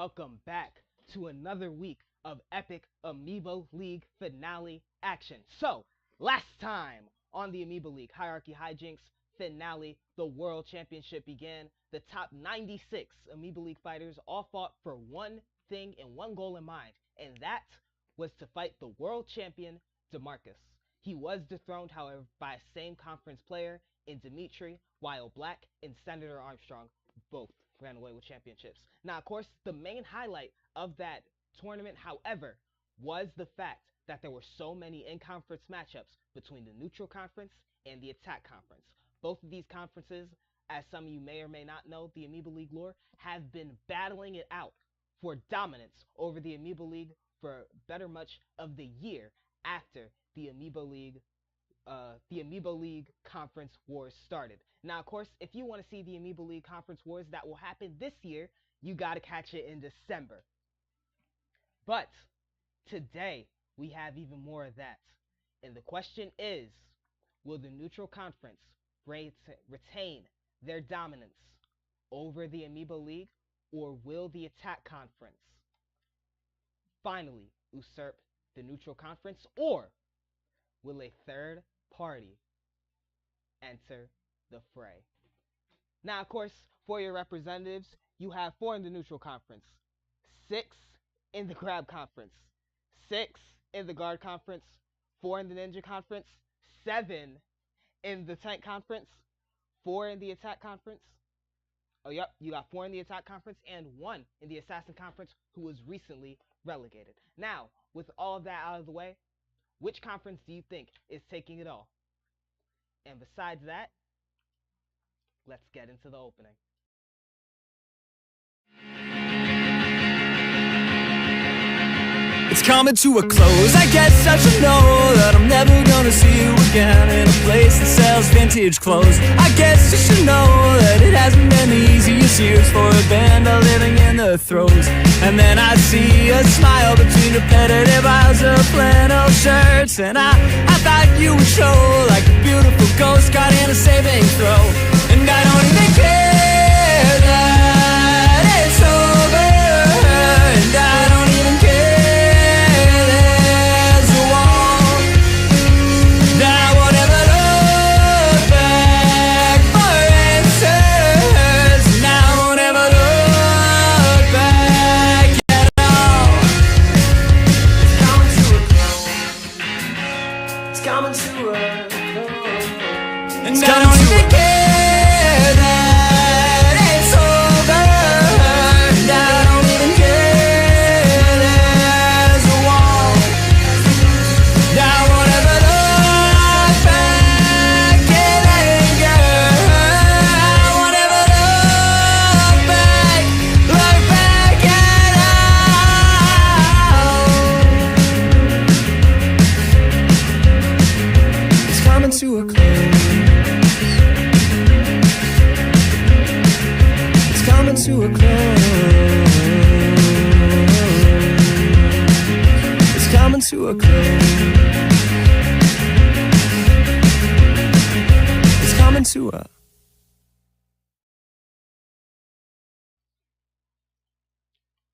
welcome back to another week of epic Amiibo League finale action. So, last time on the Amiibo League Hierarchy Hijinx finale, the World Championship began. The top 96 Amiibo League fighters all fought for one thing and one goal in mind, and that was to fight the World Champion, DeMarcus. He was dethroned, however, by a same conference player in Dimitri, while Black and Senator Armstrong both ran away with championships. Now, of course, the main highlight of that tournament, however, was the fact that there were so many in-conference matchups between the Neutral Conference and the Attack Conference. Both of these conferences, as some of you may or may not know, the Amiibo League lore, have been battling it out for dominance over the Amiibo League for better much of the year after the Amiibo League Conference Wars started. Now, of course, if you want to see the Amiibo League Conference Wars that will happen this year, you got to catch it in December. But today, we have even more of that. And the question is, will the Neutral Conference retain their dominance over the Amiibo League, or will the Attack Conference finally usurp the Neutral Conference, or will a third party enter the fray? Now, of course, for your representatives, you have 4 in the Neutral Conference, 6 in the Grab Conference, 6 in the Guard Conference, 4 in the Ninja Conference, 7 in the Tank Conference, 4 in the Attack Conference. Oh, yep, you got 4 in the Attack Conference and 1 in the Assassin Conference, who was recently relegated. Now, with all of that out of the way, which conference do you think is taking it all? And besides that, let's get into the opening. It's coming to a close, I guess I should know that I'm never gonna see you again in a place that sells vintage clothes. I guess you should know that it hasn't been the easiest years for a band of living in the throes. And then I see a smile between repetitive aisles of flannel shirts, and I thought you would show like a beautiful ghost caught in a saving throw. And I don't even care that it's over, and I don't even care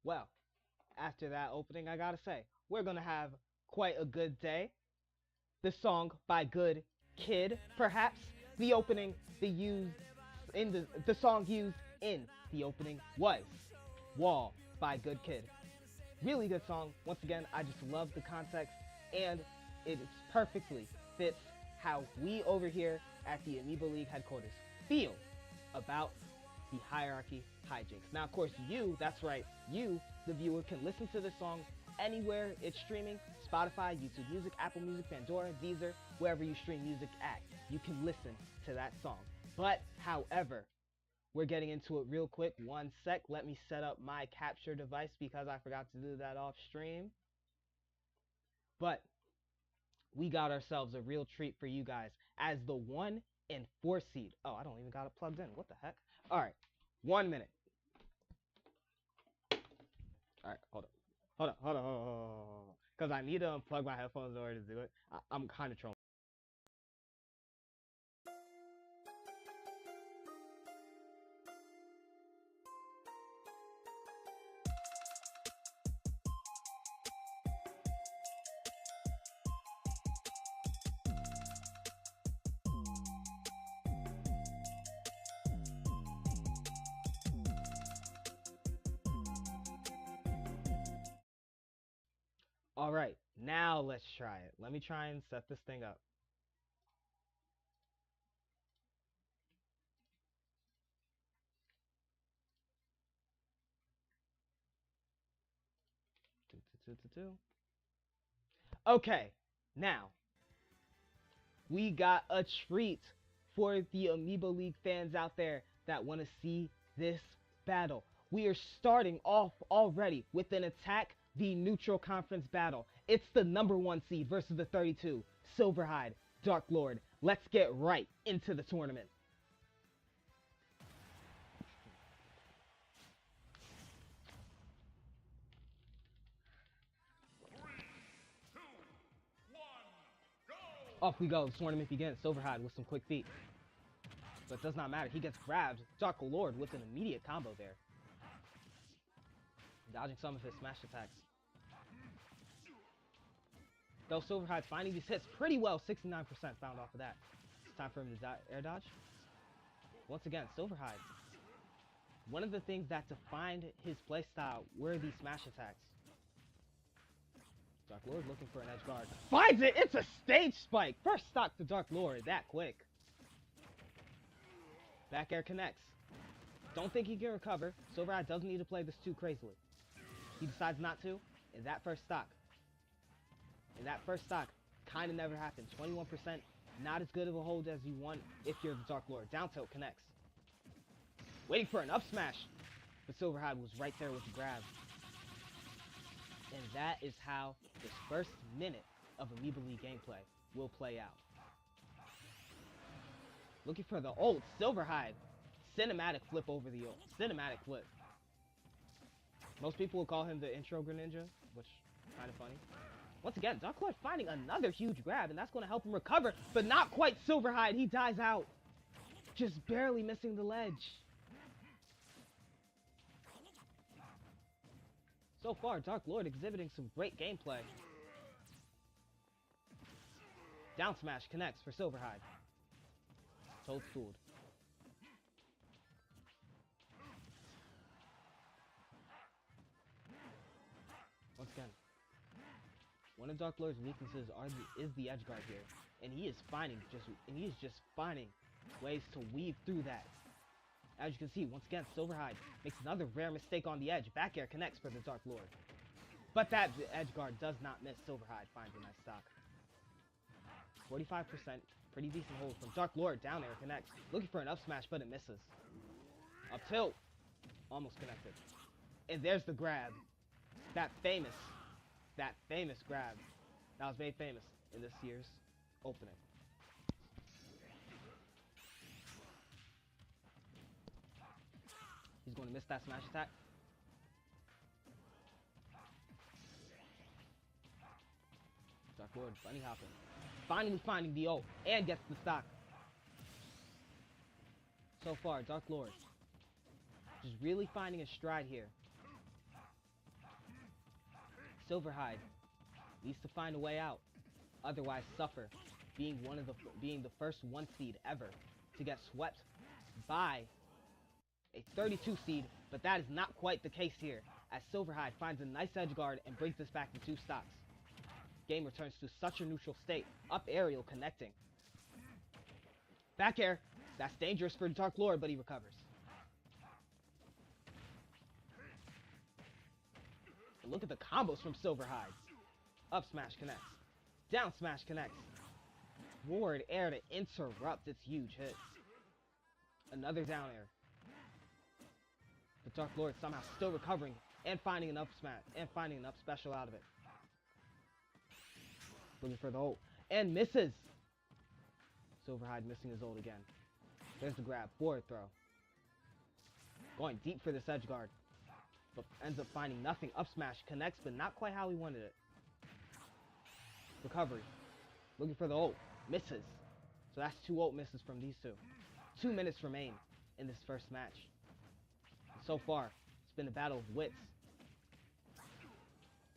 Well, after that opening, I gotta say, we're gonna have quite a good day. The song by Good Kid, perhaps. The opening the song used in the opening was Wall by Good Kid. Really good song. Once again, I just love the context, and it perfectly fits how we over here at the Amiibo League headquarters feel about the Hierarchy Hijinx. Now, of course, that's right, you, the viewer, can listen to this song anywhere it's streaming. Spotify, YouTube Music, Apple Music, Pandora, Deezer, wherever you stream music at. You can listen to that song. But, however, we're getting into it real quick. One sec. Let me set up my capture device because I forgot to do that off stream. But we got ourselves a real treat for you guys as the 1 and 4 seed. Oh, I don't even got it plugged in. What the heck? All right. 1 minute. All right. Hold on. Because I need to unplug my headphones in order to do it. I'm kind of trolling. Alright, now let's try it. Let me try and set this thing up. Okay, now we got a treat for the Amiibo League fans out there that want to see this battle. We are starting off already with an attack the neutral conference battle. It's the #1 seed versus the 32, Silverhide, Dark Lord. Let's get right into the tournament. Off we go. The tournament begins. Silverhide with some quick feet. But it does not matter. He gets grabbed. Dark Lord with an immediate combo there. Dodging some of his smash attacks. Though Silverhide's finding these hits pretty well. 69% found off of that. It's time for him to air dodge. Once again, Silverhide. One of the things that defined his playstyle were these smash attacks. Dark Lord looking for an edge guard. Finds it! It's a stage spike! First stock to Dark Lord that quick. Back air connects. Don't think he can recover. Silverhide doesn't need to play this too crazily. He decides not to. In that first stock. Kind of never happened. 21%. Not as good of a hold as you want if you're the Dark Lord. Down tilt connects. Waiting for an up smash. But Silverhide was right there with the grab. And that is how this first minute of Amiibo League gameplay will play out. Looking for the ult. Silverhide. Cinematic flip over the ult. Cinematic flip. Most people will call him the intro Greninja, which is kind of funny. Once again, Dark Lord finding another huge grab, and that's going to help him recover, but not quite Silverhide. He dies out. Just barely missing the ledge. So far, Dark Lord exhibiting some great gameplay. Down smash connects for Silverhide. Toad schooled. Once again, one of Dark Lord's weaknesses is the edge guard here, and he is just finding ways to weave through that. As you can see, once again, Silverhide makes another rare mistake on the edge. Back air connects for the Dark Lord. But that edge guard does not miss. Silverhide finds a nice stock. 45%, pretty decent hold from Dark Lord. Down air connects. Looking for an up smash, but it misses. Up tilt. Almost connected. And there's the grab. That famous grab that was made famous in this year's opening. He's going to miss that smash attack. Dark Lord bunny hopping. Finally finding the ult and gets the stock. So far, Dark Lord just really finding a stride here. Silverhide needs to find a way out, otherwise suffer being the first 1 seed ever to get swept by a 32 seed, but that is not quite the case here, as Silverhide finds a nice edge guard and brings this back to 2 stocks. Game returns to such a neutral state. Up aerial connecting. Back air. That's dangerous for Dark Lord, but he recovers. And look at the combos from Silverhide. Up smash connects. Down smash connects. Forward air to interrupt its huge hits. Another down air. The Dark Lord somehow still recovering and finding an up smash and finding an up special out of it. Looking for the ult and misses. Silverhide missing his ult again. There's the grab. Forward throw. Going deep for this edge guard, but ends up finding nothing. Up smash connects, but not quite how he wanted it. Recovery. Looking for the ult. Misses. So that's 2 ult misses from these two. 2 minutes remain in this first match. And so far, it's been a battle of wits.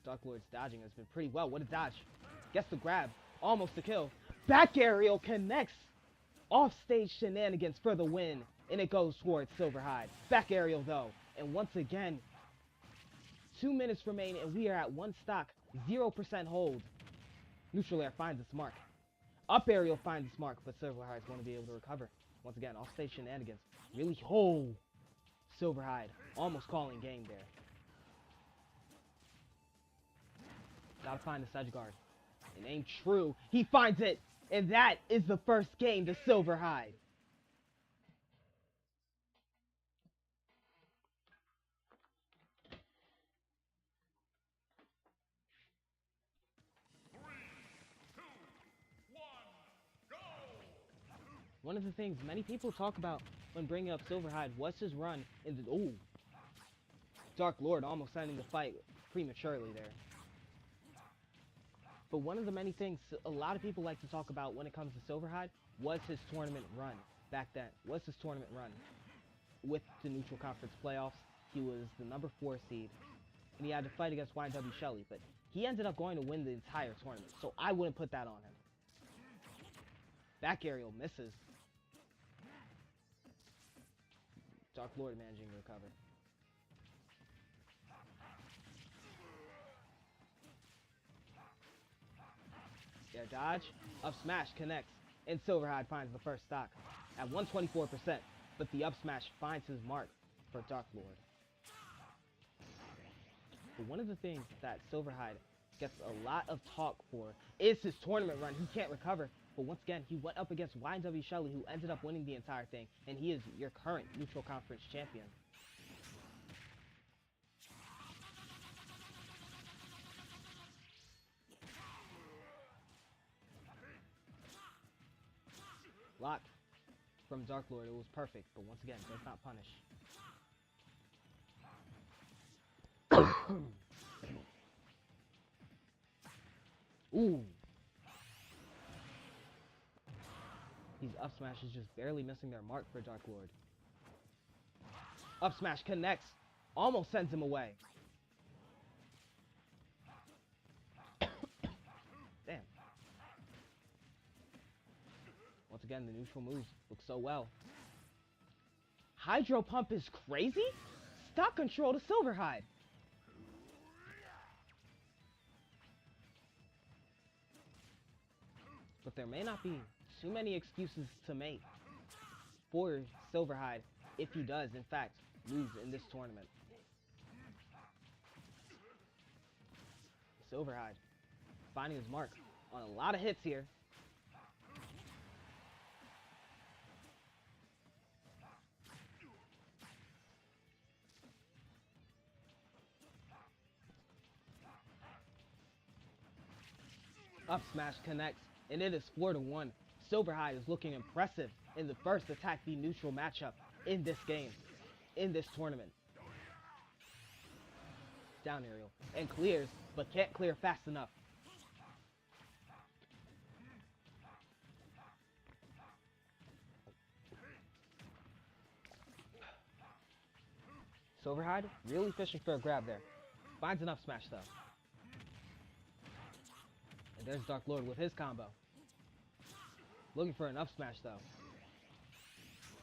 Dark Lord's dodging has been pretty well. What a dodge. Gets the grab. Almost a kill. Back aerial connects. Off-stage shenanigans for the win. And it goes towards Silverhide. Back aerial though. And once again, 2 minutes remain, and we are at 1 stock, 0% hold. Neutral air finds its mark. Up aerial finds its mark, but Silverhide's want to be able to recover. Once again, offstage shenanigans. Really, Silverhide almost calling game there. Gotta find the edge guard. It ain't true. He finds it, and that is the first game to Silverhide. One of the things many people talk about when bringing up Silverhide was his run in the... Ooh. Dark Lord almost ending the fight prematurely there. But one of the many things a lot of people like to talk about when it comes to Silverhide was his tournament run back then. Was his tournament run. With the Neutral Conference playoffs, he was the number 4 seed. And he had to fight against YNW Shelly, but he ended up going to win the entire tournament. So I wouldn't put that on him. Back aerial misses. Dark Lord managing to recover. Air dodge, up smash connects, and Silverhide finds the first stock at 124%, but the up smash finds his mark for Dark Lord. But one of the things that Silverhide gets a lot of talk for is his tournament run. He can't recover, but once again, he went up against YNW Shelly, who ended up winning the entire thing, and he is your current Neutral Conference champion. Lock from Dark Lord, it was perfect, but once again, does not punish. Ooh. These up smashes just barely missing their mark for Dark Lord. Up smash connects, almost sends him away. Damn. Once again, the neutral moves look so well. Hydro Pump is crazy? Stock control to Silverhide. But there may not be too many excuses to make for Silverhide if he does, in fact, lose in this tournament. Silverhide finding his mark on a lot of hits here. Up smash connects, and it is 4-1. Silverhide is looking impressive in the first attack the neutral matchup in this game, in this tournament. Down aerial, and clears, but can't clear fast enough. Silverhide really fishing for a grab there. Finds an up smash though. And there's Dark Lord with his combo. Looking for an up smash though.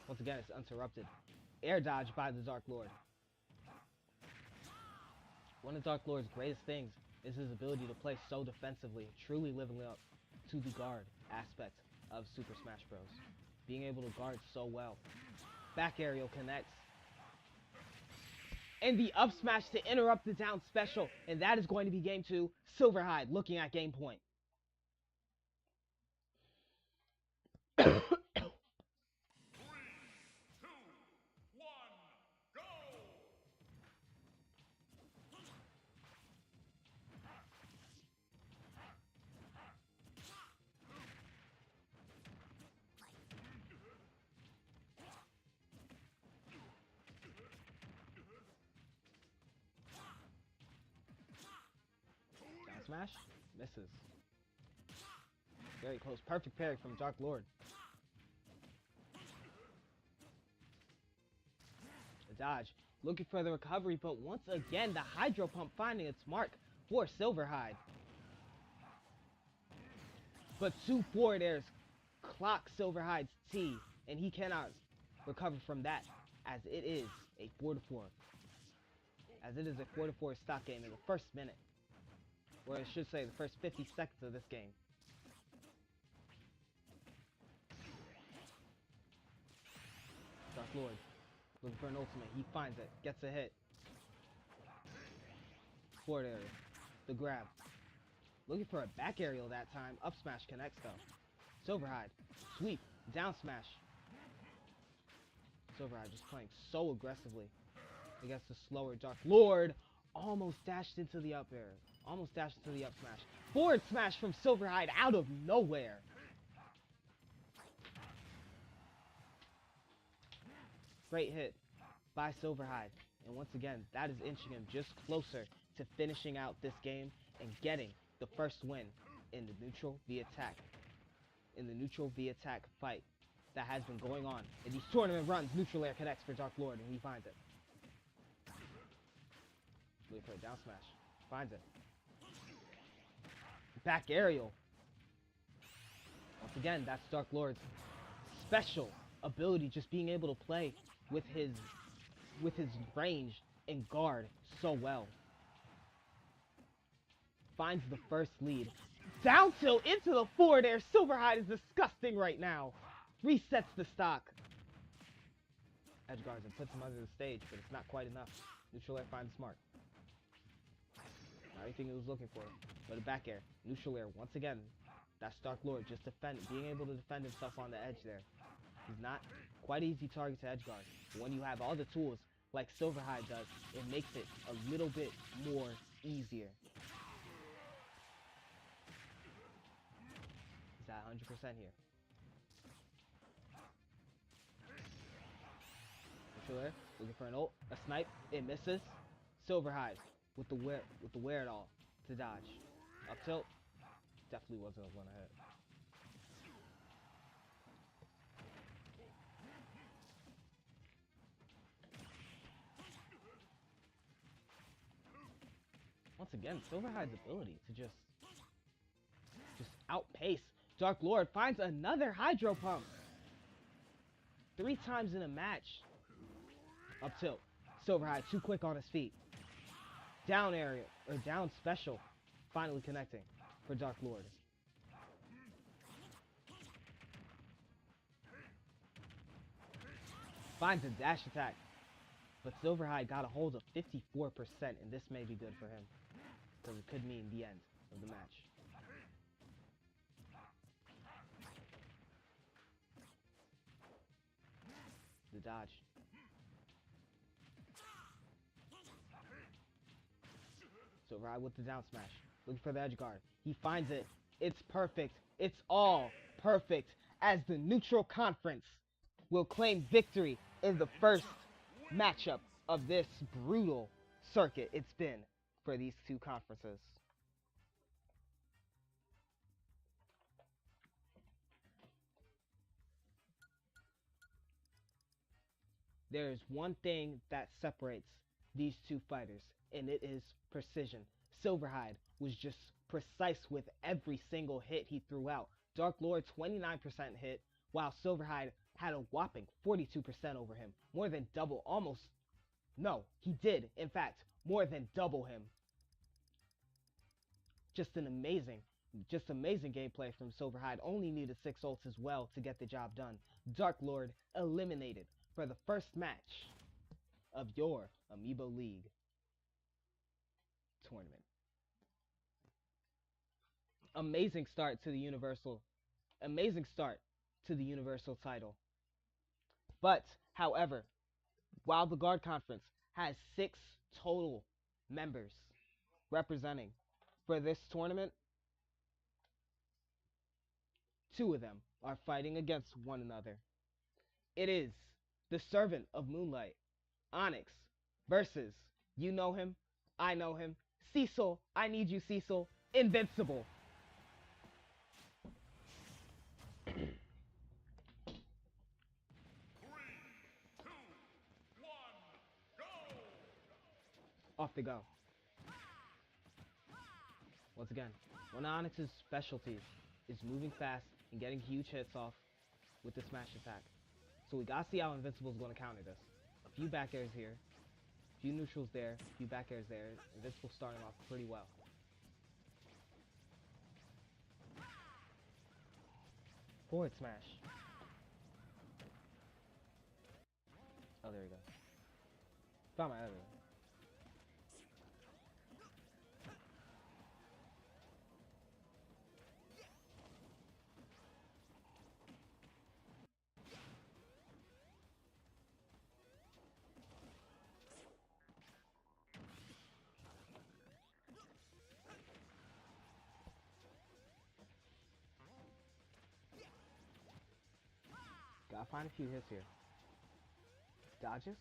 Once again, it's interrupted. Air dodge by the Dark Lord. One of Dark Lord's greatest things is his ability to play so defensively, truly living up to the guard aspect of Super Smash Bros. Being able to guard so well. Back aerial connects. And the up smash to interrupt the down special. And that is going to be game 2. Silverhide looking at game point. Down smash misses. Very close. Perfect parry from Dark Lord. The dodge. Looking for the recovery, but once again, the Hydro Pump finding its mark for Silverhide. But 2 forward airs clock Silverhide's T, and he cannot recover from that, as it is a 4-4. as it is a 4-4 stock game in the first minute. Or I should say the first 50 seconds of this game. Dark Lord, looking for an ultimate. He finds it, gets a hit. Forward area, the grab. Looking for a back aerial that time. Up smash connects though. Silverhide, sweep, down smash. Silverhide just playing so aggressively against the slower Dark Lord. Almost dashed into the up air. Almost dashed into the up smash. Forward smash from Silverhide out of nowhere. Great hit by Silverhide. And once again, that is inching him just closer to finishing out this game and getting the first win in the neutral v attack. In the neutral v attack fight that has been going on in these tournament runs. Neutral air connects for Dark Lord and he finds it. Wait for a down smash. Finds it. Back aerial. Once again, that's Dark Lord's special ability, just being able to play with his range and guard so well. Finds the first lead. Down tilt into the forward air. Silverhide is disgusting right now. Resets the stock. Edge guards and puts him under the stage, but it's not quite enough. Neutral air finds smart. Not anything he was looking for, but a back air. Neutral air once again. That's Dark Lord just being able to defend himself on the edge there. He's not quite an easy target to edge guard. But when you have all the tools like Silverhide does, it makes it a little bit more easier. He's at 100% here. Neutral air, looking for an ult, a snipe, it misses. Silverhide with the wear it all to dodge. Up tilt, definitely wasn't going to hit. Once again, Silverhide's ability to just outpace Dark Lord finds another Hydro Pump. 3 times in a match. Up tilt. Silverhide too quick on his feet. Down area, or down special. Finally connecting for Dark Lord. Finds a dash attack. But Silverhide got a hold of 54%, and this may be good for him. Because it could mean the end of the match. The dodge. Silverhide with the down smash. Looking for the edge guard. He finds it. It's perfect. It's all perfect. As the neutral conference will claim victory in the first matchup of this brutal circuit it's been for these two conferences. There is one thing that separates these two fighters, and it is precision. Silverhide was just precise with every single hit he threw out. Dark Lord 29% hit, while Silverhide had a whopping 42% over him. More than double, almost. No, he did, in fact, more than double him. Just amazing gameplay from Silverhide. Only needed 6 ults as well to get the job done. Dark Lord eliminated for the first match of your Amiibo League tournament. Amazing start to the Universal title. But, however, while the Guard Conference has 6 total members representing for this tournament, 2 of them are fighting against one another. It is the Servant of Moonlight, Onyx, versus, you know him, I know him, Cecil, I need you Cecil, Invincible. Off they go. Once again, one of Onyx's specialties is moving fast and getting huge hits off with the smash attack. So we gotta see how Invincible's gonna counter this. A few back airs here. Few neutrals there, few back airs there. Invincible starting off pretty well. Forward smash. Oh, there we go. Found my other one. Gotta find a few hits here. Dodges.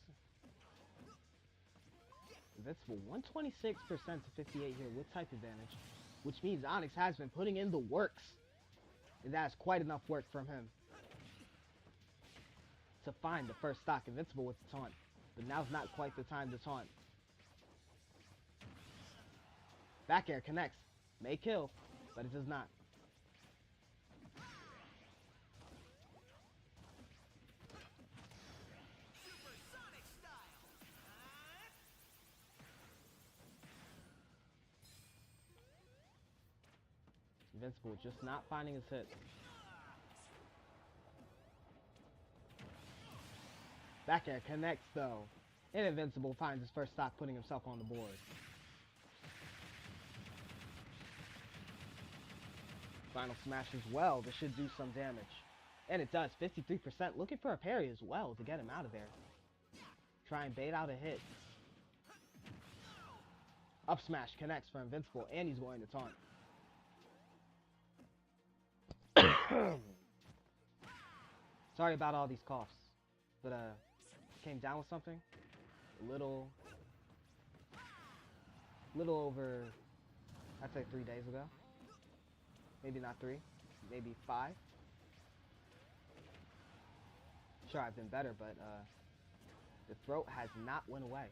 Invincible 126% to 58 here with type advantage, which means Onyx has been putting in the works. And that's quite enough work from him to find the first stock. Invincible with the taunt, but now's not quite the time to taunt. Back air connects, may kill, but it does not. Invincible just not finding his hits. Back air connects though. And Invincible finds his first stock, putting himself on the board. Final smash as well. This should do some damage. And it does. 53%. Looking for a parry as well to get him out of there. Try and bait out a hit. Up smash connects for Invincible, and he's going to taunt. Sorry about all these coughs, but came down with something a little over, I'd say 3 days ago. Maybe not 3, maybe 5. Sure, I've been better, but the throat has not went away.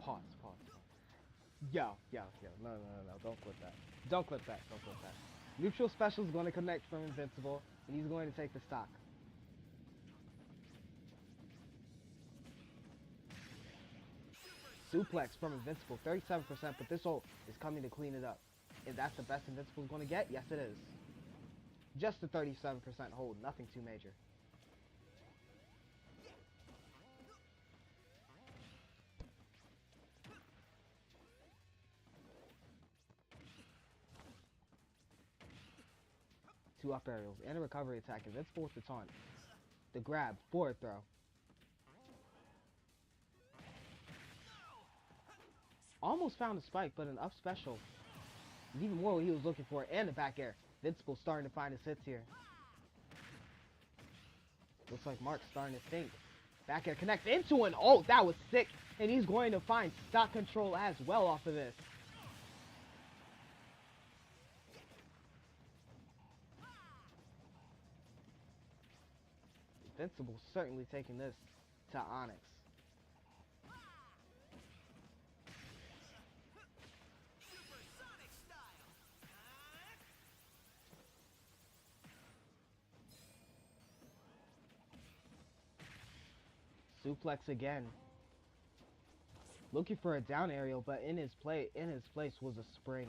Pause. Yo, no, don't clip that. Don't clip that. Neutral special is going to connect from Invincible, and he's going to take the stock. Suplex from Invincible, 37%, but this ult is coming to clean it up. If that's the best Invincible is going to get, yes it is. Just a 37% hold, nothing too major. Two up aerials and a recovery attack. Invincible with the taunt. The grab, forward throw. Almost found a spike, but an up special is even more what he was looking for, and a back air. Invincible starting to find his hits here. Looks like Mark's starting to think. Back air connects into an ult. That was sick, and he's going to find stock control as well off of this. Invincible certainly taking this to Onyx. Suplex again. Looking for a down aerial, but in his place was a spring.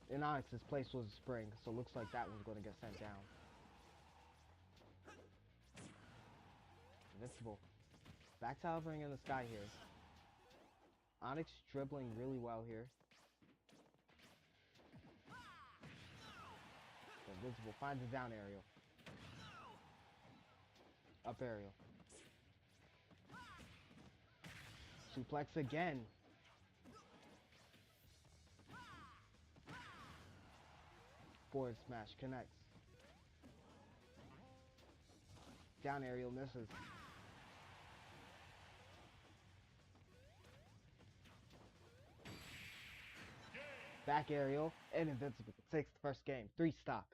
In Onyx's place was a spring, so looks like that one's going to get sent down. Invincible. Back to hovering in the sky here. Onyx dribbling really well here. Invincible finds a down aerial. Up aerial. Suplex again. Forward smash connects. Down aerial misses. Back aerial and Invincible takes the first game. 3 stock.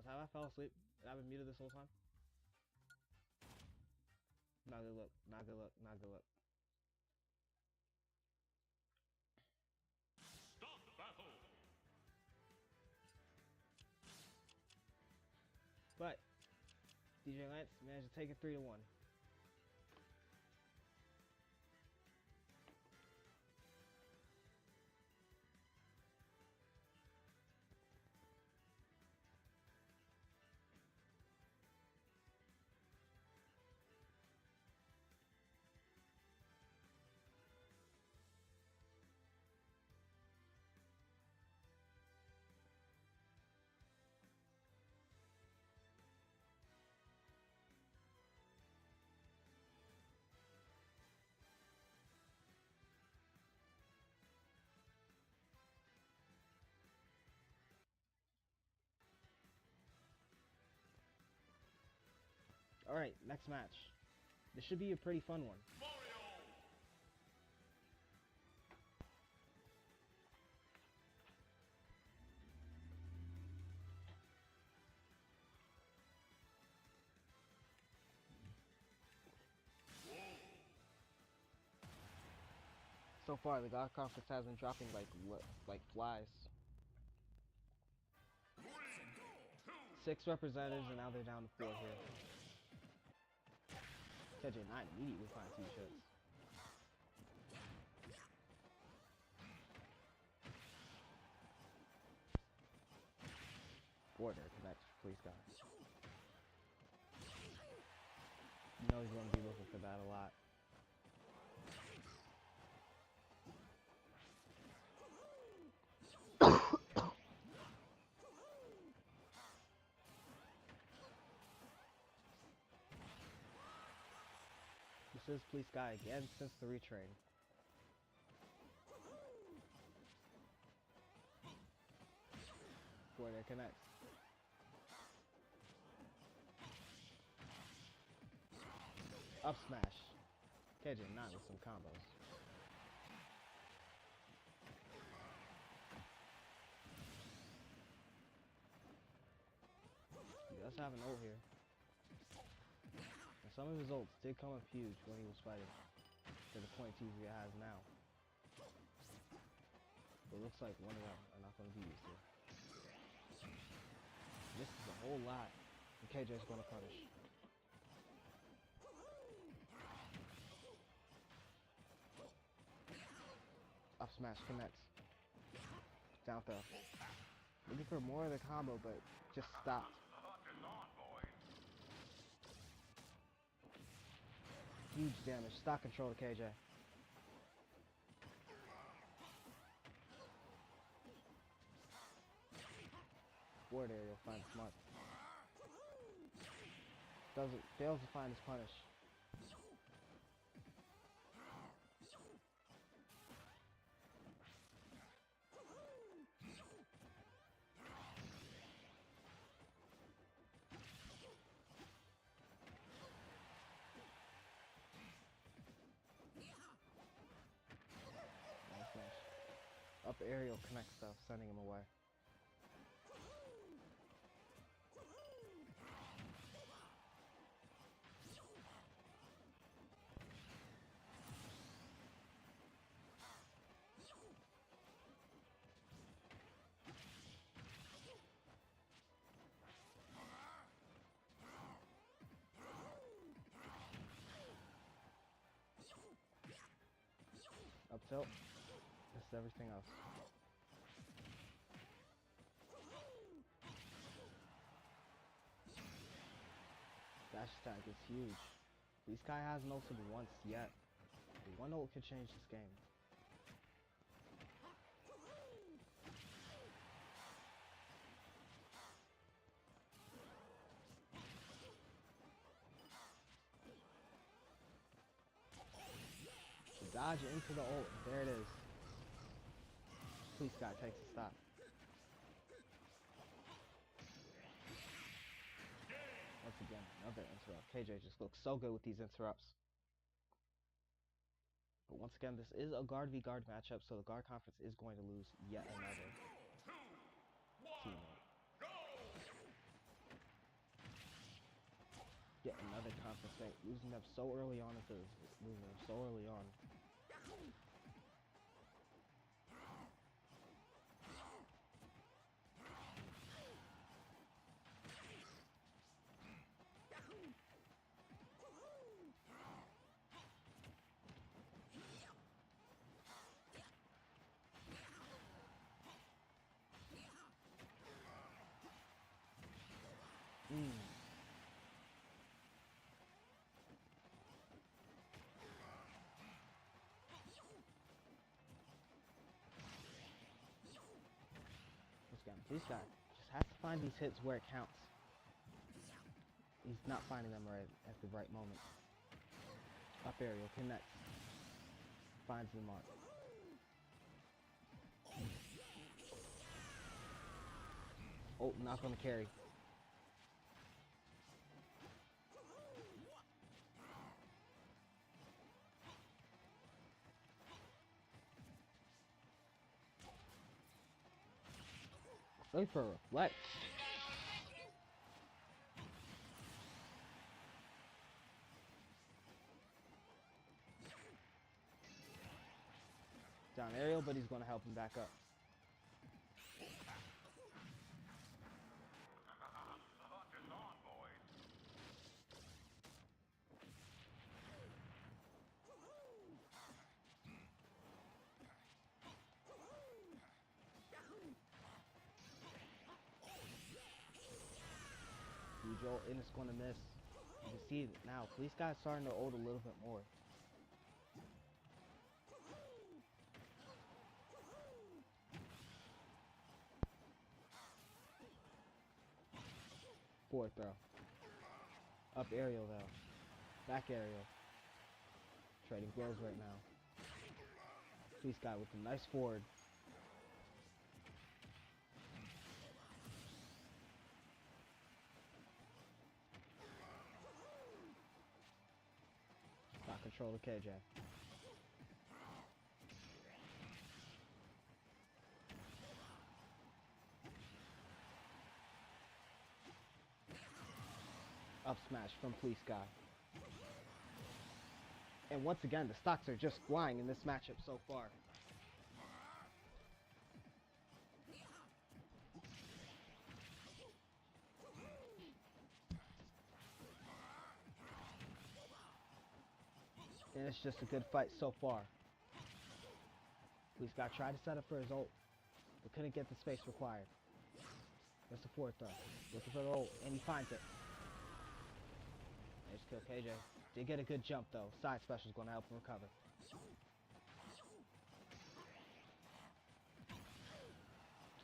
pause. Have I fell asleep? I've been muted this whole time. Not good look. Not good look. Not good look. Stop battle. But DJ Lance managed to take it 3-1. Alright, next match. This should be a pretty fun one. So far, the God Conference has been dropping like flies. 6 representatives, and now they're down to 4 here. KJ9 immediately finds 2 shots. Border connects, please God. You know he's going to be looking for that a lot. This is Police Guy again since the retrain. Border connects. Up smash. KJ9 with some combos. He does have an ult here. And some of his ults did come up huge when he was fighting to the point TZ has now. But it looks like one of them are not going to be used here. This is a whole lot, and KJ's going to punish. Up smash connects. Down throw. Looking for more of the combo, but just stopped. Huge damage. Stock control to KJ. Forward area finds smart. Fails to find his punish. Up aerial connect stuff, sending him away. Up tilt. Missed everything else. Dash attack is huge. This guy hasn't ulted once yet. One ult could change this game. Dodge into the ult. There it is. Please God takes a stop. Once again, another interrupt. KJ just looks so good with these interrupts. But once again, this is a guard v guard matchup, so the guard conference is going to lose yet another teammate. Get another compensate. Losing them so early on into losing them so early on. This guy just has to find these hits where it counts. He's not finding them right at the right moment. Up aerial connects. Finds the mark. Oh, not gonna carry. Wait for a reflect. Down aerial, but he's gonna help him back up. Joel, and it's gonna miss. You can see it now. Police guy's starting to ult a little bit more. Forward throw. Up aerial though. Back aerial. Trading blows right now. Police guy with a nice forward. Got control of KJ. Up smash from Police Guy. And once again, the stocks are just flying in this matchup so far. And it's just a good fight so far. Police Guy tried to set up for his ult, but couldn't get the space required. That's the fourth throw. Looking for the ult, and he finds it. Nice kill, KJ. Did get a good jump though. Side special is going to help him recover.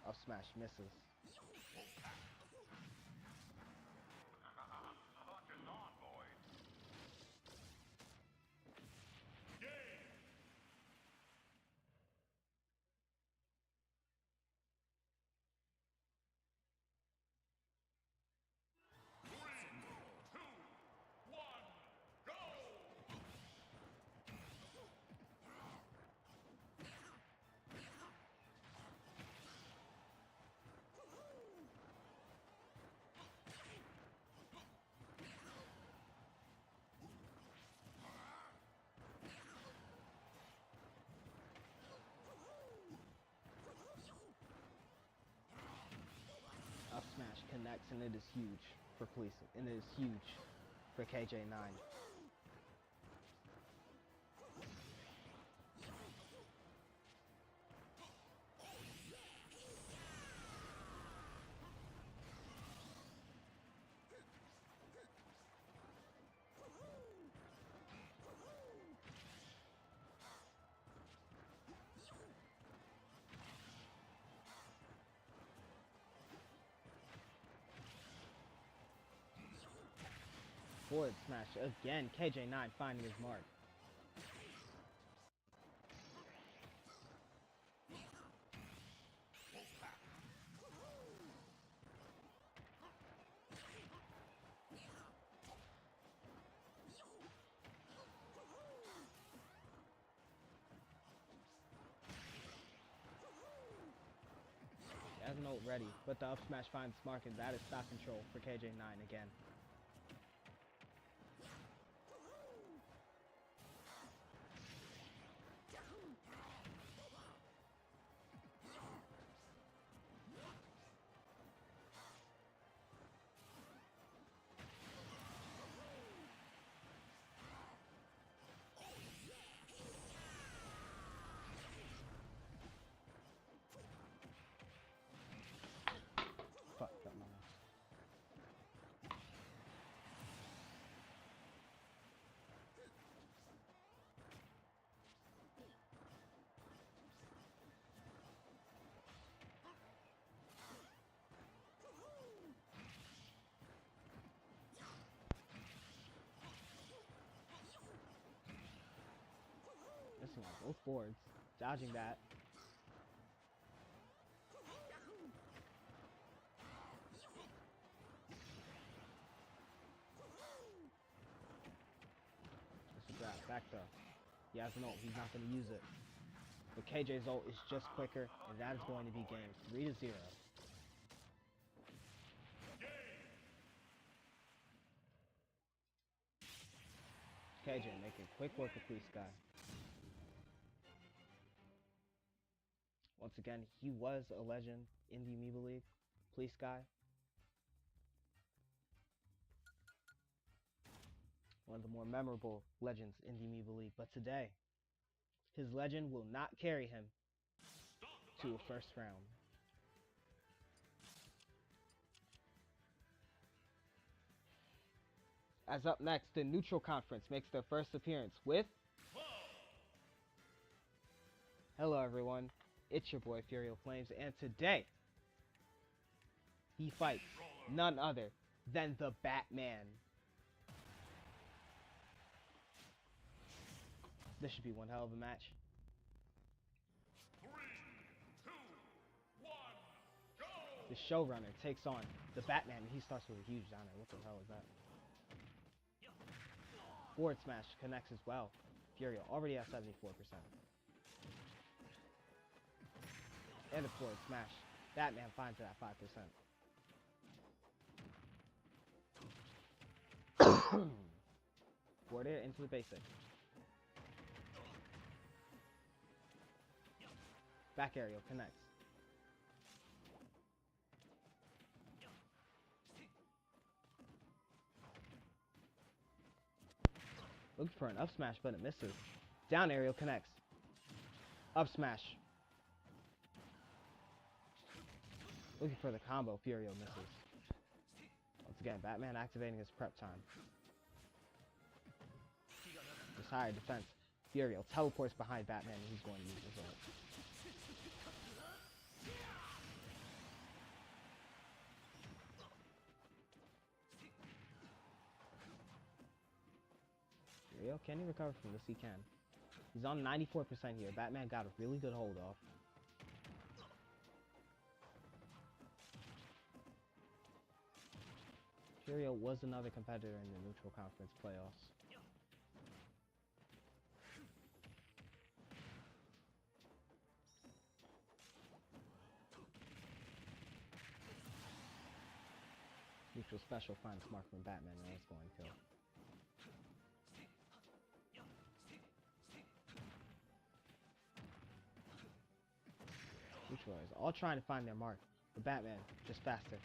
Up smash misses. Up smash connects, and it is huge for Police, and it is huge for KJ9. Forward smash again. KJ9 finding his mark. He has an ult ready, but the up smash finds mark, and that is stock control for KJ9 again. pressing on both boards, dodging that. That's a grab, back throw. He has an ult, he's not going to use it. But KJ's ult is just quicker, and that is going to be game 3-0. KJ making quick work of Police Guy. Once again, he was a legend in the Amiibo League, Police Guy. One of the more memorable legends in the Amiibo League, but today, his legend will not carry him to a first round. As up next, the Neutral Conference makes their first appearance with... Hello everyone, it's your boy Furioon Flames, and today, he fights none other than the Batman. This should be one hell of a match. 3, 2, 1, go! The showrunner takes on the Batman, and he starts with a huge downer. What the hell is that? Forward smash connects as well. Furioon already at 74%. And a forward smash. Batman finds it at 5%. Forward air into the basic. Back aerial connects. Looking for an up smash, but it misses. Down aerial connects. Up smash. Looking for the combo, Furioon misses. Once again, Batman activating his prep time. This higher defense. Furioon teleports behind Batman and he's going to use his ult. Furioon, can he recover from this? He can. He's on 94% here. Batman got a really good hold off. Furioon was another competitor in the Neutral Conference playoffs. Neutral special finds Mark from Batman and it's going kill. Neutralizers all trying to find their mark, but Batman just faster.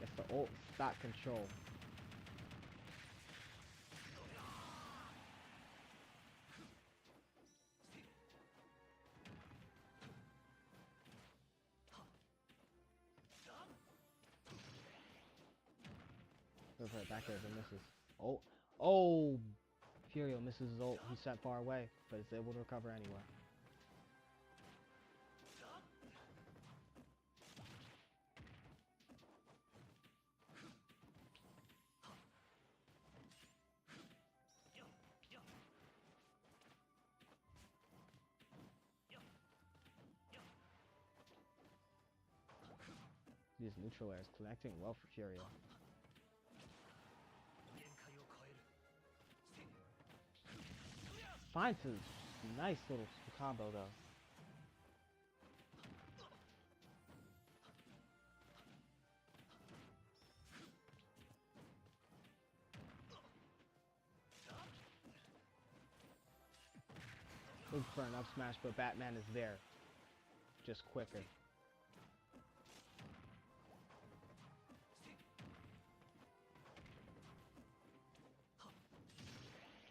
Gets the ult, stock control. Back there, but misses. Oh! Furioon misses his ult. He's set far away, but is able to recover anyway. These neutral airs connecting well for Furioon. Finds a nice little combo though. Looking for an up smash, but Batman is there. Just quicker.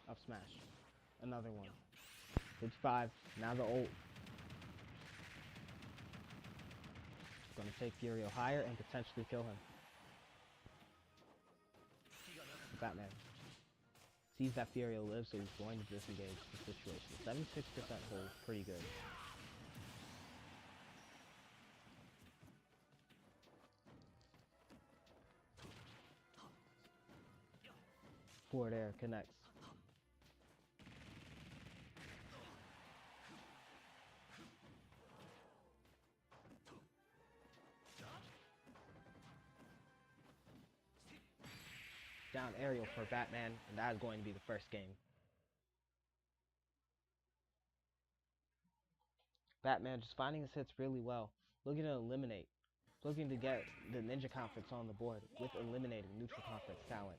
Up smash. Another one. Hits 5. Now the ult. Gonna take Furioon higher and potentially kill him. Batman sees that Furioon lives, so he's going to disengage the situation. 76% hold, pretty good. forward air connects. Down aerial for Batman, and that is going to be the first game. Batman just finding his hits really well, looking to eliminate, looking to get the Ninja Conference on the board with eliminating neutral conference talent.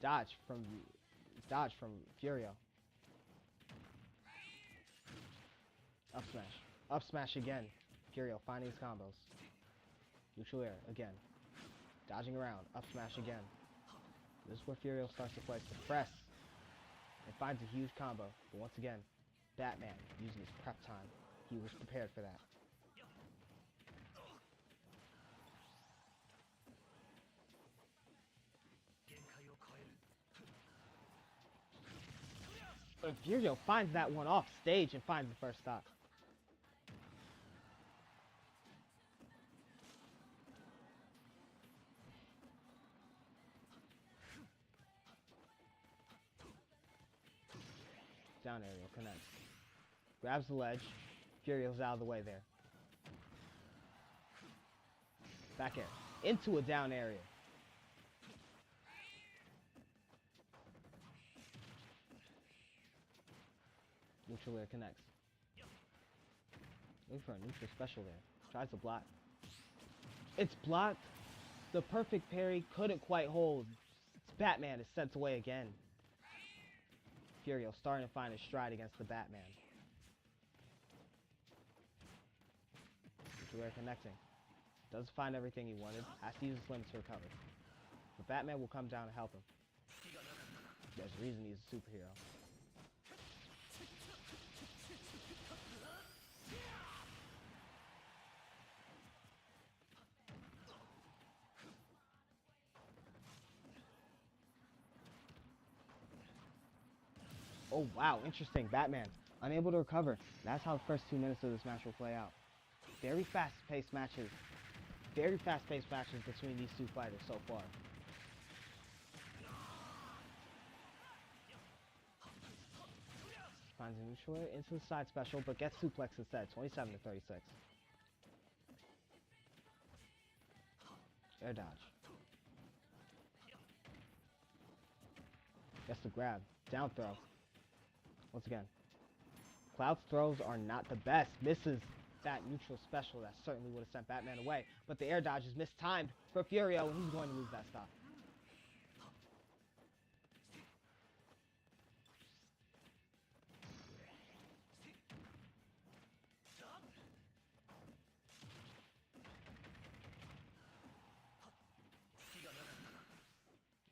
Dodge from Furioon. Up smash. Up smash again. Furioon finding his combos. Neutral air again. Dodging around. Up smash again. This is where Furioon starts to play. Suppress. And finds a huge combo. But once again, Batman using his prep time. He was prepared for that. But Furioon finds that one off stage and finds the first stock. Down aerial connects. Grabs the ledge. Furioon's out of the way there. Back air. Into a down aerial. Neutral air connects. Looking for a neutral special there. Tries to block. It's blocked. The perfect parry couldn't quite hold. Batman is sent away again. Furioon starting to find his stride against the Batman. Neutral air connecting. Doesn't find everything he wanted. Has to use his limit to recover. But Batman will come down to help him. There's a reason he's a superhero. Oh wow, interesting. Batman unable to recover. That's how the first 2 minutes of this match will play out. Very fast-paced matches. Very fast-paced matches between these two fighters so far. Finds a neutral air into the side special, but gets suplex instead. 27 to 36. Air dodge. Gets the grab. Down throw. Once again. Cloud's throws are not the best. Misses that neutral special that certainly would have sent Batman away. But the air dodge is mistimed for Furioon, and he's going to lose that stock.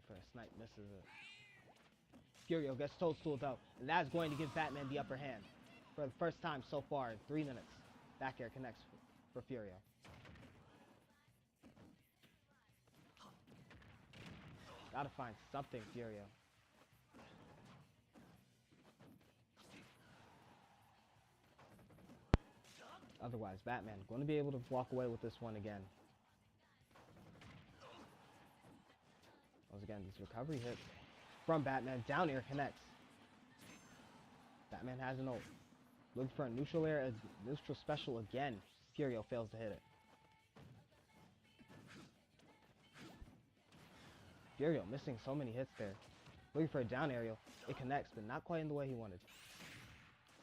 For a snipe, misses it. Furioon gets toadstool though, and that's going to give Batman the upper hand for the first time so far in 3 minutes. Back air connects for Furioon. Gotta find something, Furioon. Otherwise, Batman going to be able to walk away with this one again. Once again, these recovery hits from Batman. Down air connects. Batman has an ult. Looking for a neutral air, a neutral special again. Furioon fails to hit it. Furioon missing so many hits there. Looking for a down aerial. It connects, but not quite in the way he wanted.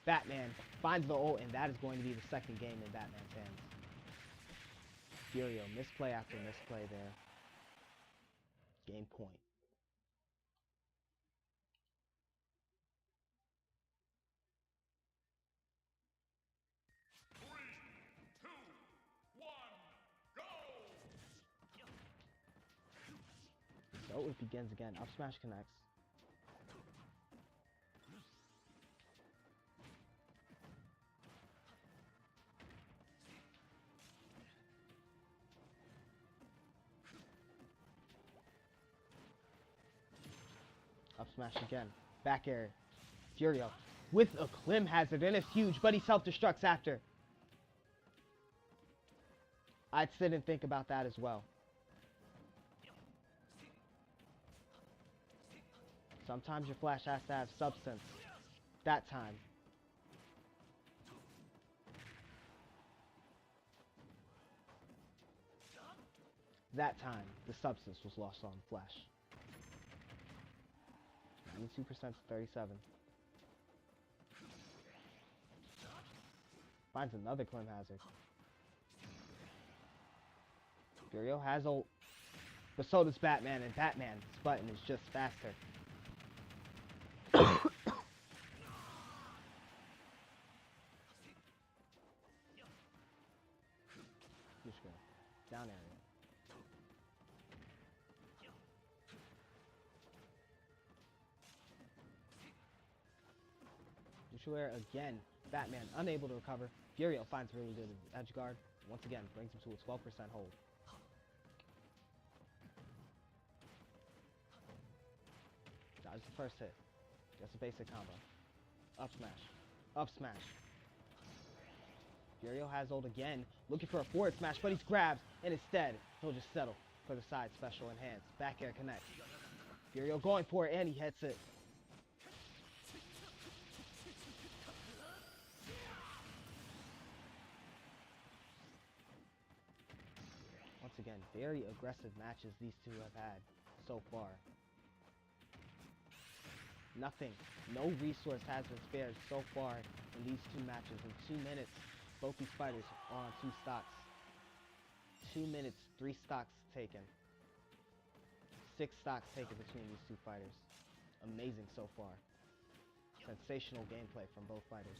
Batman finds the ult, and that is going to be the second game in Batman's hands. Furioon misplay after misplay there. Game point. So it begins again. Up smash connects. Up smash again. Back air. Furioon with a Klim hazard, and it's huge, but he self-destructs after. I'd sit and think about that as well. Sometimes your flash has to have substance. That time. That time, the substance was lost on flash. 92% to 37. Finds another Clem Hazard. Furio has ult. But so does Batman, and Batman's button is just faster. Down area. Neutral air again. Batman unable to recover. Furio finds really good edge guard. Once again, brings him to a 12% hold. Dodges the first hit. Gets a basic combo. Up smash. Up smash. Furio has ult again, looking for a forward smash, but he's grabbed, and instead, he'll just settle for the side special enhance. Back air connects. Furio going for it, and he hits it. Once again, very aggressive matches these two have had so far. Nothing, no resource has been spared so far in these two matches. In 2 minutes, both these fighters are on 2 stocks. 2 minutes, 3 stocks taken. 6 stocks taken between these two fighters. Amazing so far. Sensational gameplay from both fighters.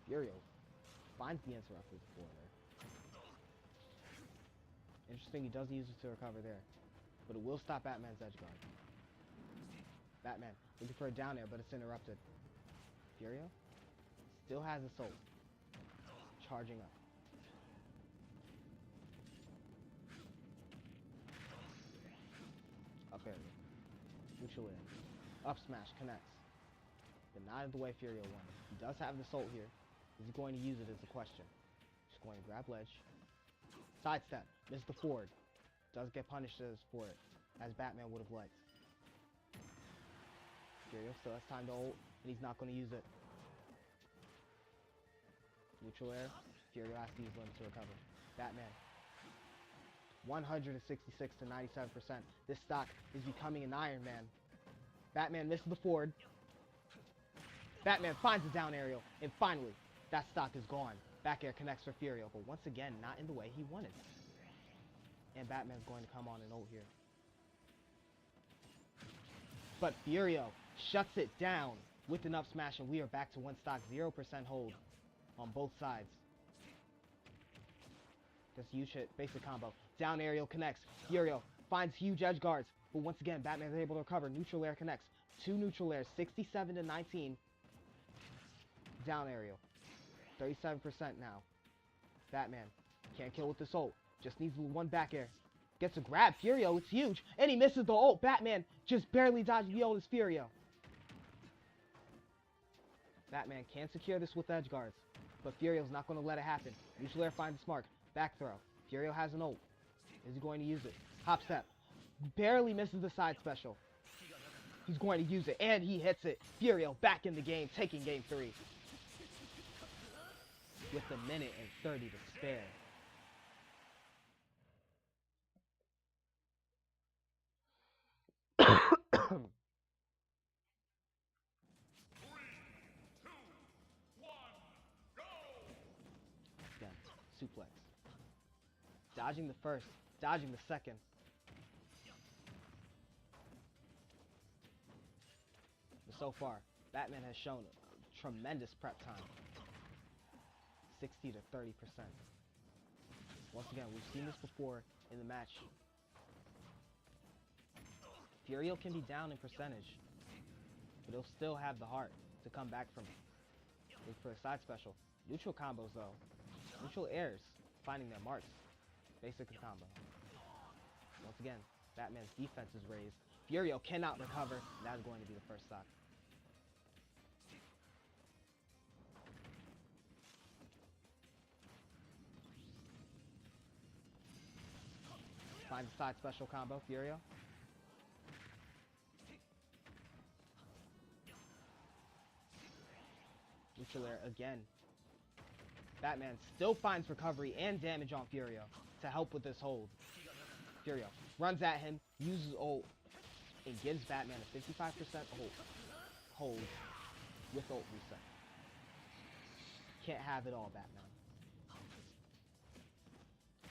Furio finds the interrupt with the forwarder. Interesting, he doesn't use it to recover there. But it will stop Batman's edge guard. Batman looking for a down air, but it's interrupted. Furio still has a soul. Charging up. Up air. Neutral air. Up smash connects. But not in the way Furio wanted. He does have the soul here. Is he going to use it is the question. Just going to grab ledge. Sidestep. Missed the forward. Does get punished for it, as Batman would have liked. Furio still has time to ult, and he's not going to use it. Neutral air. Furio has to use limb to recover. Batman. 166 to 97%. This stock is becoming an Iron Man. Batman misses the forward. Batman finds a down aerial, and finally, that stock is gone. Back air connects for Furio, but once again, not in the way he wanted. And Batman's going to come on and ult here. But Furio shuts it down with an up smash, and we are back to 1 stock, 0% hold on both sides. Just huge hit, basic combo. Down aerial connects. Furio finds huge edge guards, but once again, Batman is able to recover. Neutral air connects. 2 neutral airs, 67 to 19. Down aerial. 37% now. Batman can't kill with this ult. Just needs 1 back air. Gets a grab. Furio, it's huge. And he misses the ult. Batman just barely dodged the ult as Furio. Batman can secure this with edge guards. But Furio's not going to let it happen. Neutral air finds its mark. Back throw. Furio has an ult. Is he going to use it? Hop step. Barely misses the side special. He's going to use it. And he hits it. Furio back in the game, taking game 3. With 1 minute and 30 to spare. Again, suplex. Dodging the first, dodging the second. But so far, Batman has shown a tremendous prep time. 60 to 30%. Once again, we've seen this before in the match. Furio can be down in percentage, but he'll still have the heart to come back from it. Look for a side special. Neutral combos though. Neutral airs, finding their marks. Basic combo. Once again, Batman's defense is raised. Furio cannot recover. That's going to be the first stock. Finds a side special combo, Furio. Neutral air again. Batman still finds recovery and damage on Furio to help with this hold. Furio runs at him, uses ult, and gives Batman a 55% hold with ult reset. Can't have it all, Batman.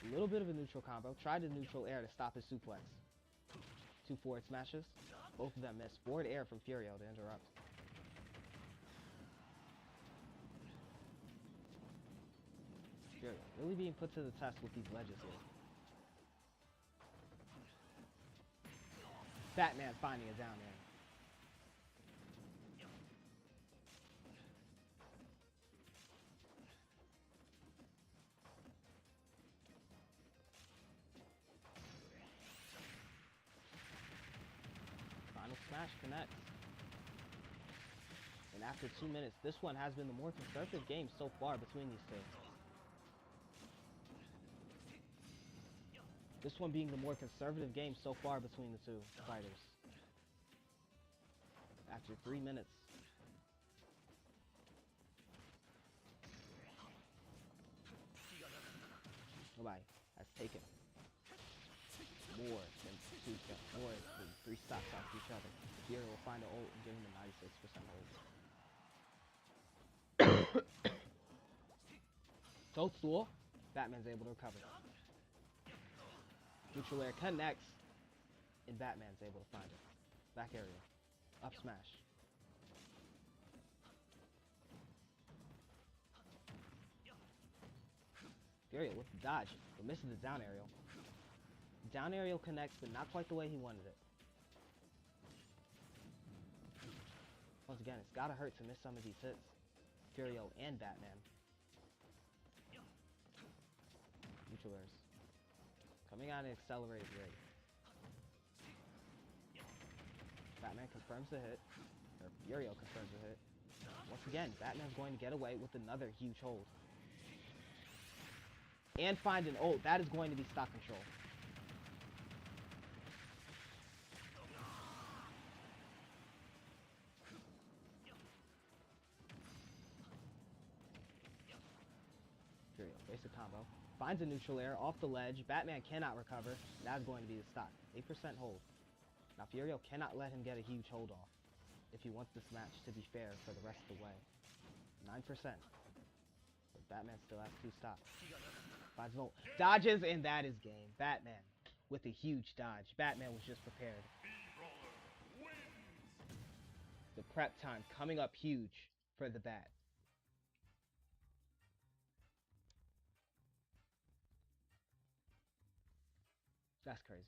A little bit of a neutral combo. Tried the neutral air to stop his suplex. 2 forward smashes. Both of them miss. Forward air from Furio to interrupt. Furio really being put to the test with these ledges here. Batman finding a down air. Final smash connects. And after 2 minutes, this one has been the more conservative game so far between these two. This one being the more conservative game so far between the two fighters. After 3 minutes. Nobody has taken more than 3 stocks off each other. Fury will find an ult and give him a 96% ult. So Thor, Batman's able to recover. Neutral air connects, and Batman's able to find it. Back area. Up smash. Fury with the dodge, but misses the down aerial. Down aerial connects, but not quite the way he wanted it. Once again, it's gotta hurt to miss some of these hits. Furio and Batman. Neutral airs. Coming out at an accelerated rate. Batman confirms the hit. Or Furio confirms the hit. Once again, Batman's going to get away with another huge hold. And find an ult. That is going to be stock control. Furio, basic combo. Finds a neutral air off the ledge. Batman cannot recover. That's going to be the stock. 8% hold. Now Furio cannot let him get a huge hold off if he wants this match to be fair for the rest of the way. 9%. But Batman still has 2 stocks. Finds an ult. Dodges, and that is game. Batman with a huge dodge. Batman was just prepared. The prep time coming up huge for the Bat. That's crazy.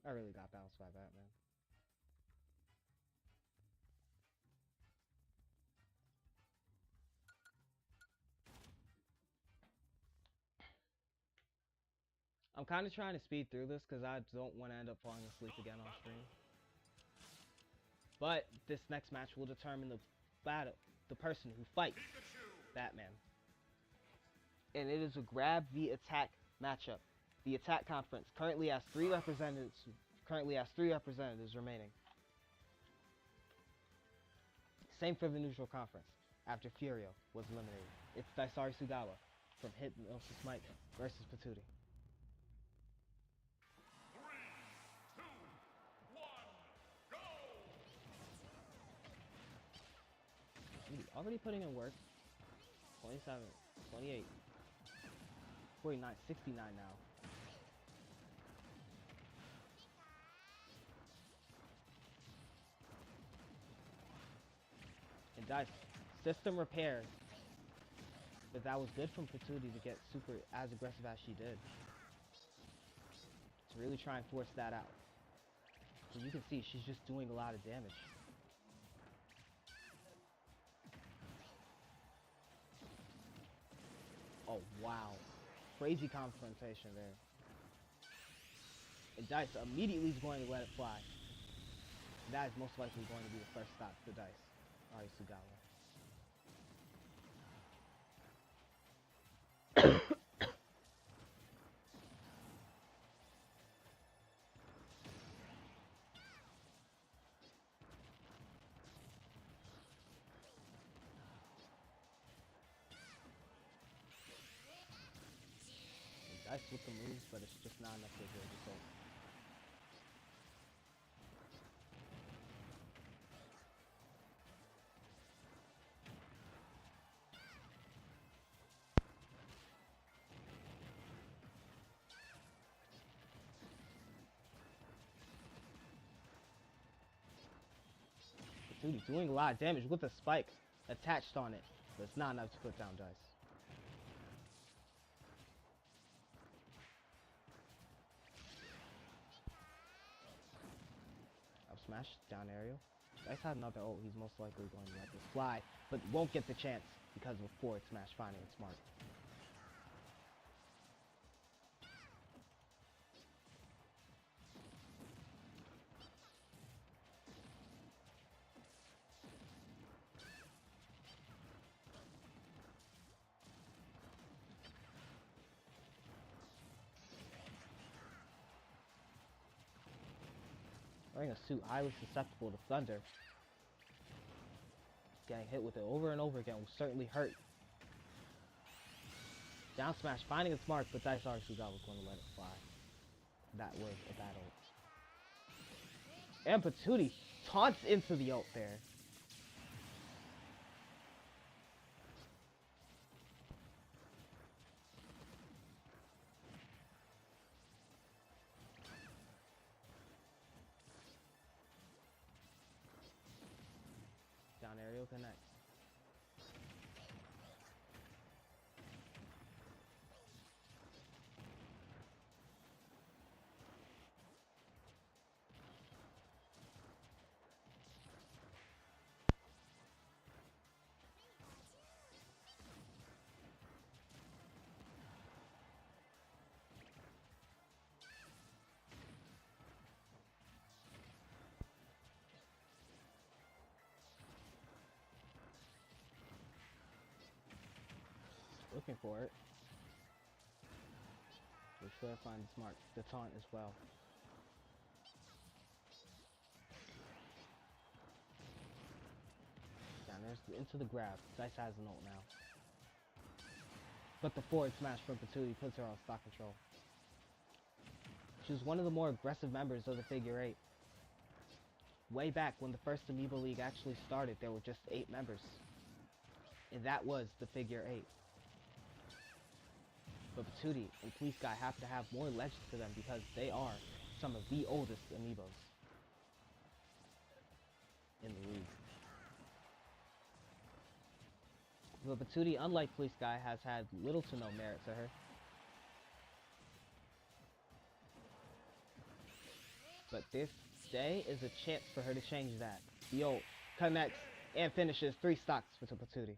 I really got bounced by Batman. I'm kind of trying to speed through this because I don't want to end up falling asleep again on stream. But this next match will determine the person who fights Batman. And it is a grab v attack matchup. The attack conference currently has 3 representatives. Remaining. Same for the neutral conference. After Furio was eliminated, it's Daisari Sugawa from Hypnosis Mike versus Patootie. 3, 2, 1, go! Already putting in work. 27, 28, 49, 69 now. And Dice, system repaired. But that was good from Patootie to get super as aggressive as she did. To really try and force that out. So you can see she's just doing a lot of damage. Oh wow. Crazy confrontation there. And Dice immediately is going to let it fly. That is most likely going to be the first stop for Dice. Alright, Sugawa. Nice with the moves, but it's just not enough to get a result. Dude, he's doing a lot of damage with the spike attached on it, but it's not enough to put down Dice. Up smash, down aerial. Dice had another ult, he's most likely going to let this fly, but won't get the chance because of a forward smash finding it smart. Wearing a suit highly susceptible to thunder. Getting hit with it over and over again will certainly hurt. Down smash, finding its mark, but Dice Arsuga was going to let it fly. That was a bad ult. And Patootie taunts into the ult there. Down aerial connects. Looking for it. We should find the smart. The taunt as well. Down there's into the grab. Dice has an ult now. But the forward smash from Patootie puts her on stock control. She was one of the more aggressive members of the Figure 8. Way back when the first Amiibo League actually started, there were just 8 members. And that was the Figure 8. But Patootie and Police Guy happen to have more legends to them because they are some of the oldest Amiibos in the league. But Patootie, unlike Police Guy, has had little to no merit to her. But this day is a chance for her to change that. The ult connects and finishes 3 stocks for Patootie.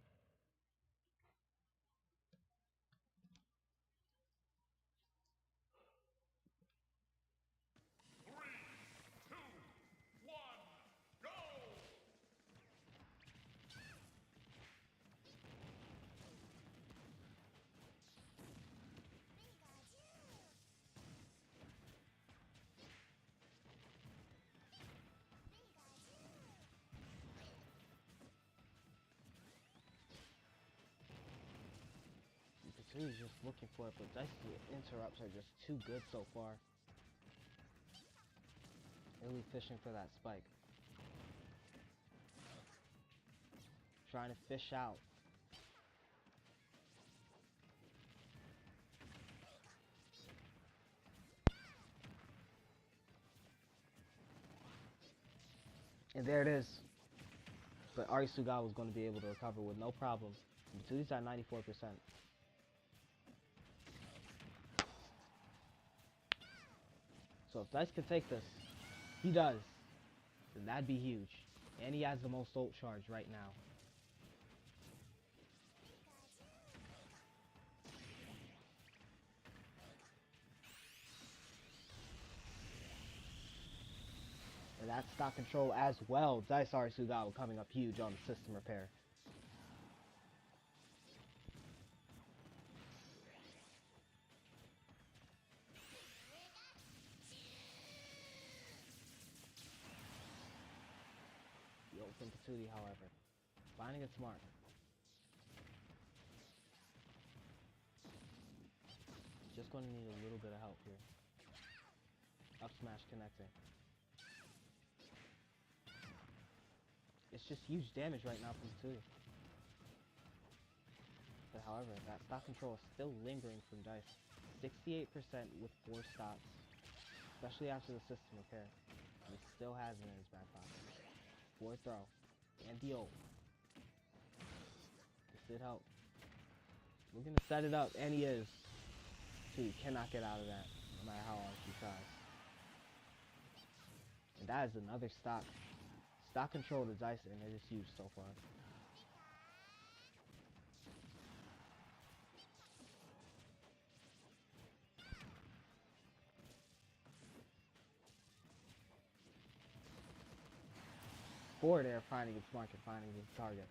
He's just looking for it, but Dice's interrupts are just too good so far. Really fishing for that spike. Trying to fish out. And there it is. But Arisuga was going to be able to recover with no problem. Matudi's at 94%. So if Dice can take this, he does, then that'd be huge. And he has the most ult charge right now. And that's stock control as well. Dice Arisugawa coming up huge on the system repair. The ult from Patootie, however, finding it smart. Just going to need a little bit of help here. Up smash connecting. It's just huge damage right now from Tui. But however, that stock control is still lingering from Dice. 68% with 4 stocks. Especially after the system repair. And he still has it in his back pocket. Forward throw. And the ult. This did help. We're going to set it up, and he is. Tui cannot get out of that, no matter how hard he tries. And that is another stock control of the Dice, and it is huge so far. Forward air finding its mark and finding its target.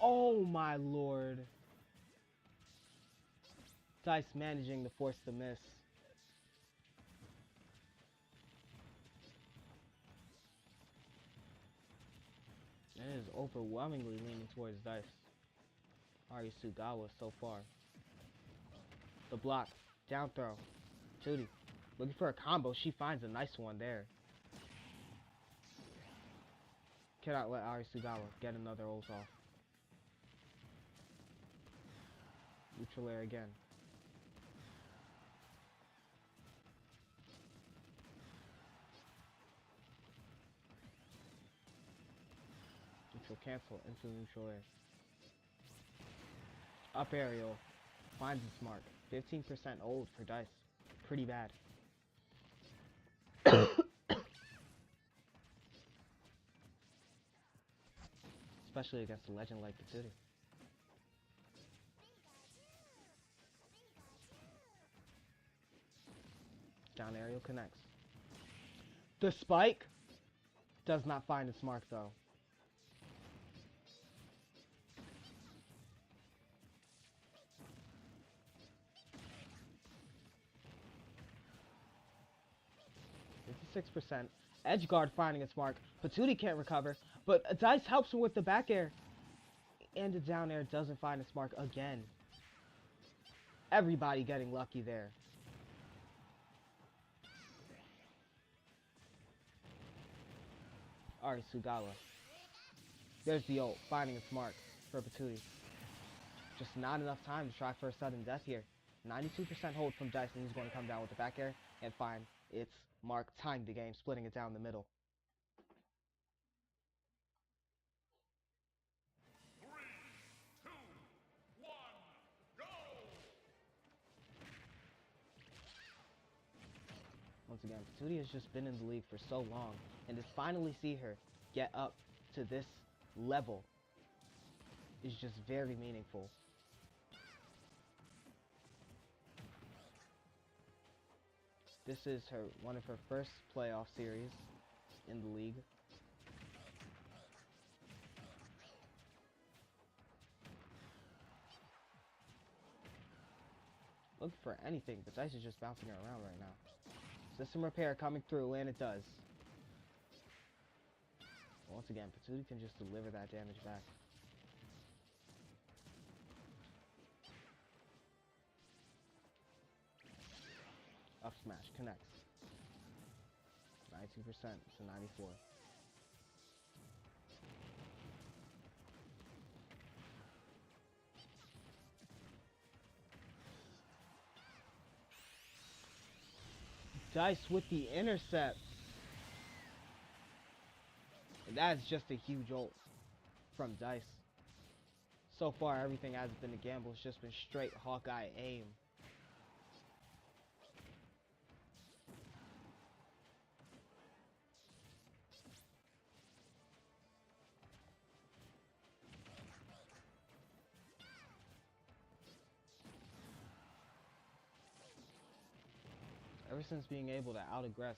Oh my lord. Dice managing to force the miss. And it is overwhelmingly leaning towards Dice. Arisugawa so far. The block. Down throw. Tootie. Looking for a combo. She finds a nice one there. Cannot let Arisugawa get another ult off. Neutral air again. Neutral cancel into neutral air. Up aerial. Finds its mark. 15% old for Dice. Pretty bad. Especially against a legend like the Tootie. Down aerial connects. The spike does not find its mark though. %. Edge guard finding its mark. Patootie can't recover, but Dice helps him with the back air. And the down air doesn't find its mark again. Everybody getting lucky there. Arisugawa. There's the ult, finding its mark for Patootie. Just not enough time to try for a sudden death here. 92% hold from Dice, and he's going to come down with the back air and find its mark. Time the game, splitting it down the middle. 3, 2, 1, go! Once again, Patootie has just been in the league for so long, and to finally see her get up to this level is just very meaningful. This is one of her first playoff series in the league. Looking for anything, but Dice is just bouncing her around right now. System repair coming through, and it does. Once again, Patootie can just deliver that damage back. Up smash connects. 92% to 94. Dice with the intercept. And that is just a huge ult from Dice. So far, everything hasn't been a gamble. It's just been straight Hawkeye aim. Ever since being able to out-aggress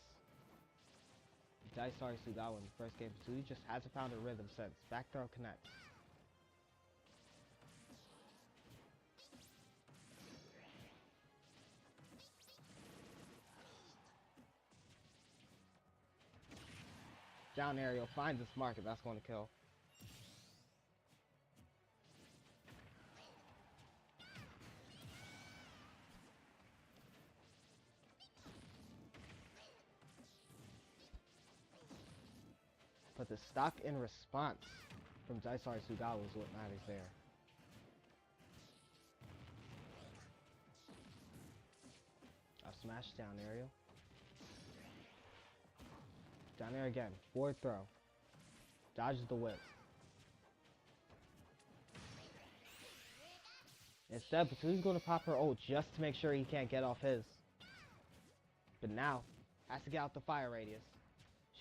Dice Arisugawa in the first game, Patootie just hasn't found a rhythm since. Back throw connects. Down aerial finds this market. That's going to kill. But the stock in response from Dice Arisugawa is what matters there. Up smash, down aerial. Down there again. Forward throw. Dodges the whip. Instead, Batudi's going to pop her ult just to make sure he can't get off his. But now, has to get out the fire radius.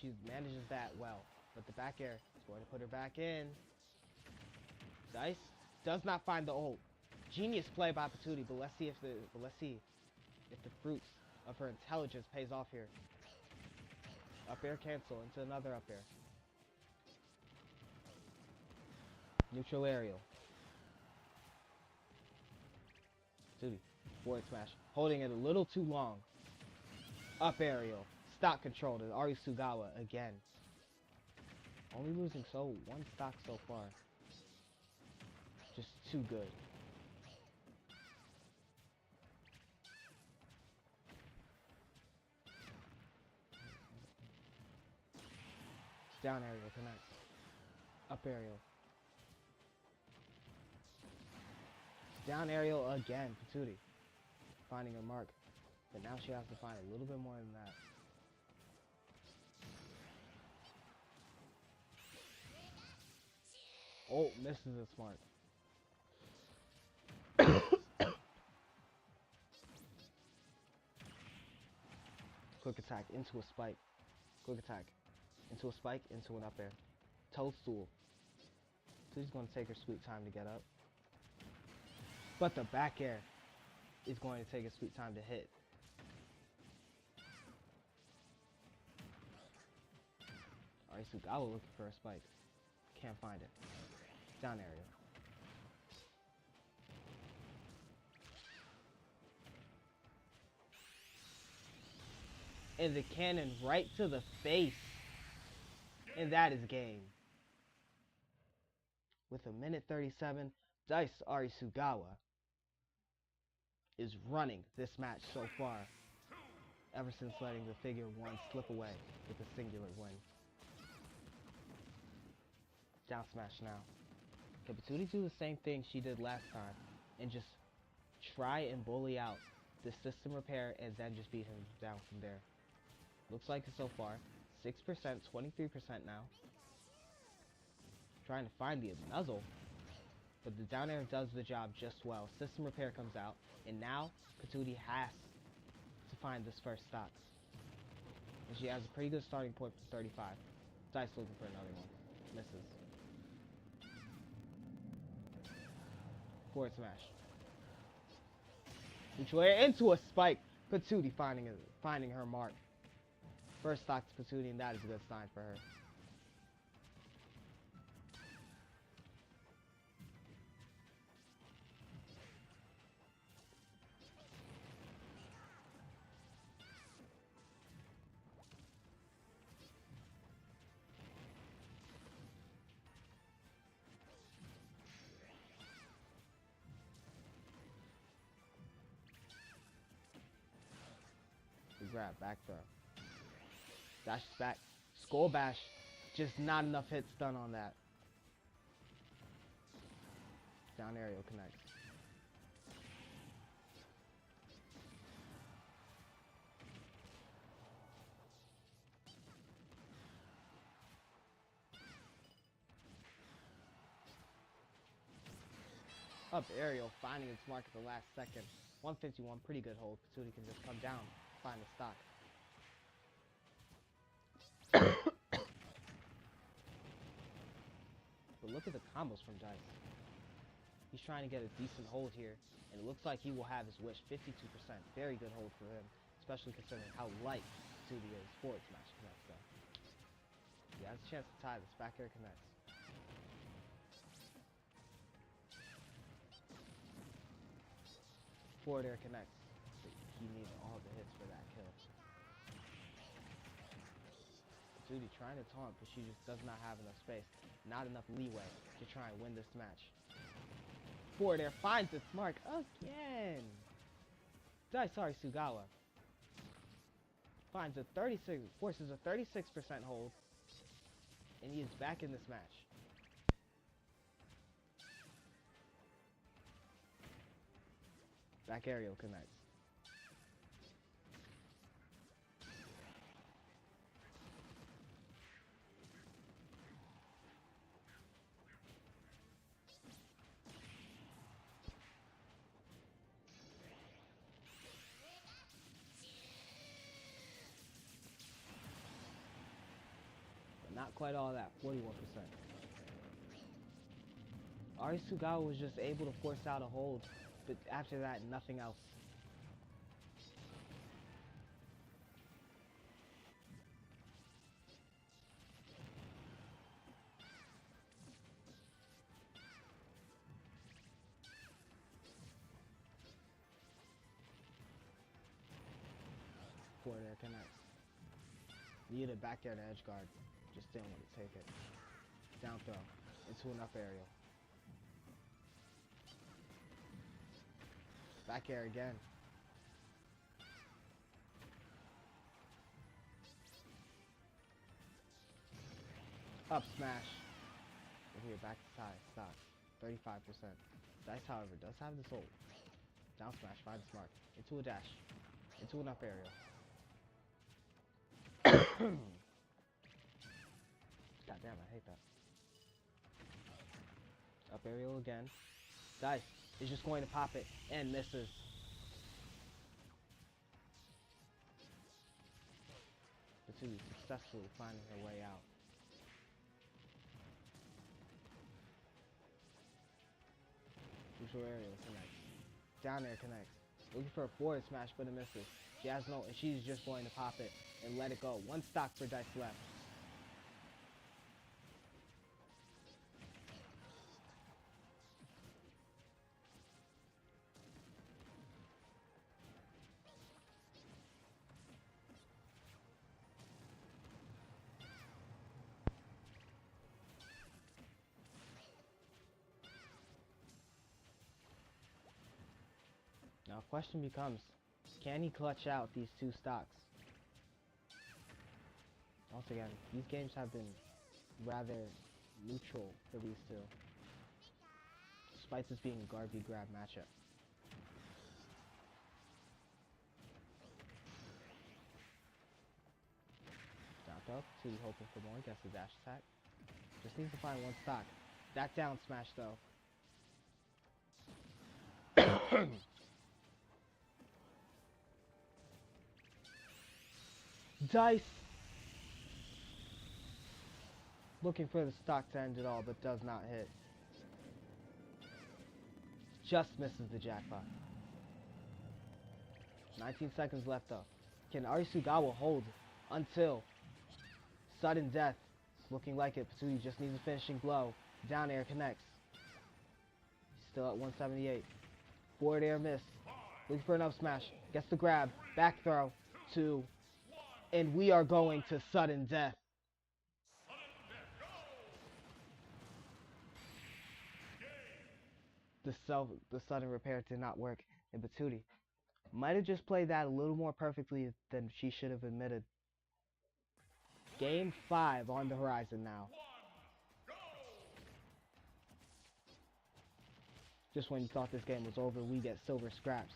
She manages that well. But the back air is going to put her back in. Dice does not find the ult. Genius play by Patudi, but let's see if the fruits of her intelligence pays off here. Up air cancel into another up air. Neutral aerial. Patudi, forward smash. Holding it a little too long. Up aerial. Stock control to Arisugawa again. Only losing one stock so far. Just too good. Down aerial connects. Up aerial. Down aerial again. Patudi finding her mark. But now she has to find a little bit more than that. Oh, misses its mark. Quick attack into a spike. Quick attack into a spike, into an up air. Toadstool. She's going to take her sweet time to get up. But the back air is going to take a sweet time to hit. Arisugawa looking for a spike. Can't find it. Down aerial. And the cannon right to the face. And that is game. With a minute 37, Dice Arisugawa is running this match so far. Ever since letting the figure one slip away with a singular win. Down smash now. Can Patudi do the same thing she did last time and just try and bully out the system repair and then just beat him down from there? Looks like it so far. 6%, 23% now. Trying to find the nuzzle, but the down air does the job just well. System repair comes out, and now Patudi has to find this first stock. And she has a pretty good starting point for 35. Dice looking for another one. Misses. Forward smash. Neutral air into a spike. Patudi finding her mark. First stock to Patudi, and that is a good sign for her. Grab, back throw. Dashes back. Skull bash. Just not enough hits done on that. Down aerial connects. Up aerial, finding its mark at the last second. 151, pretty good hold. Patudi can just come down, find a stock. But look at the combos from Dice. He's trying to get a decent hold here, and it looks like he will have his wish. 52%, very good hold for him, especially considering how light Patudi is. Forward smash connects though. He has a chance to tie this. Back air connects. Forward air connects. He needs all the hits for that kill. Patootie trying to taunt, but she just does not have enough space. Not enough leeway to try and win this match. Forward air finds its mark again. Sorry, Sugawa. Finds a 36, forces a 36% hold, and he is back in this match. Back aerial connects. Not quite all that, 41%. Arisugawa was just able to force out a hold, but after that, nothing else. Forward air connects. Needed back air to edge guard. Just didn't want to take it. Down throw. Into an up aerial. Back air again. Up smash. Over here, back to side. Stock. 35%. Dice, however, does have the soul. Down smash, finds the mark. Into a dash. Into an up aerial. God damn, I hate that. Up aerial again. Dice is just going to pop it and misses. Patootie successfully finding her way out. Neutral aerial connects. Down air connects. Looking for a forward smash, but it misses. She has no, and she's just going to pop it and let it go. One stock for Dice left. Now, question becomes, can he clutch out these two stocks? Once again, these games have been rather neutral for these two, despite this being a Garvey grab matchup. Down throw, Patootie hoping for more, gets the dash attack. Just needs to find one stock. That down smash though. Dice looking for the stock to end it all, but does not hit. Just misses the jackpot. 19 seconds left though. Can Arisugawa hold until sudden death? It's looking like it. Patootie just needs a finishing blow. Down air connects. He's still at 178. Forward air miss. Looking for an up smash. Gets the grab. Back throw. 2. And we are going to sudden death. The sudden repair did not work, and Patootie might have just played that a little more perfectly than she should have admitted. Game 5 on the horizon now. Just when you thought this game was over, we get silver scraps.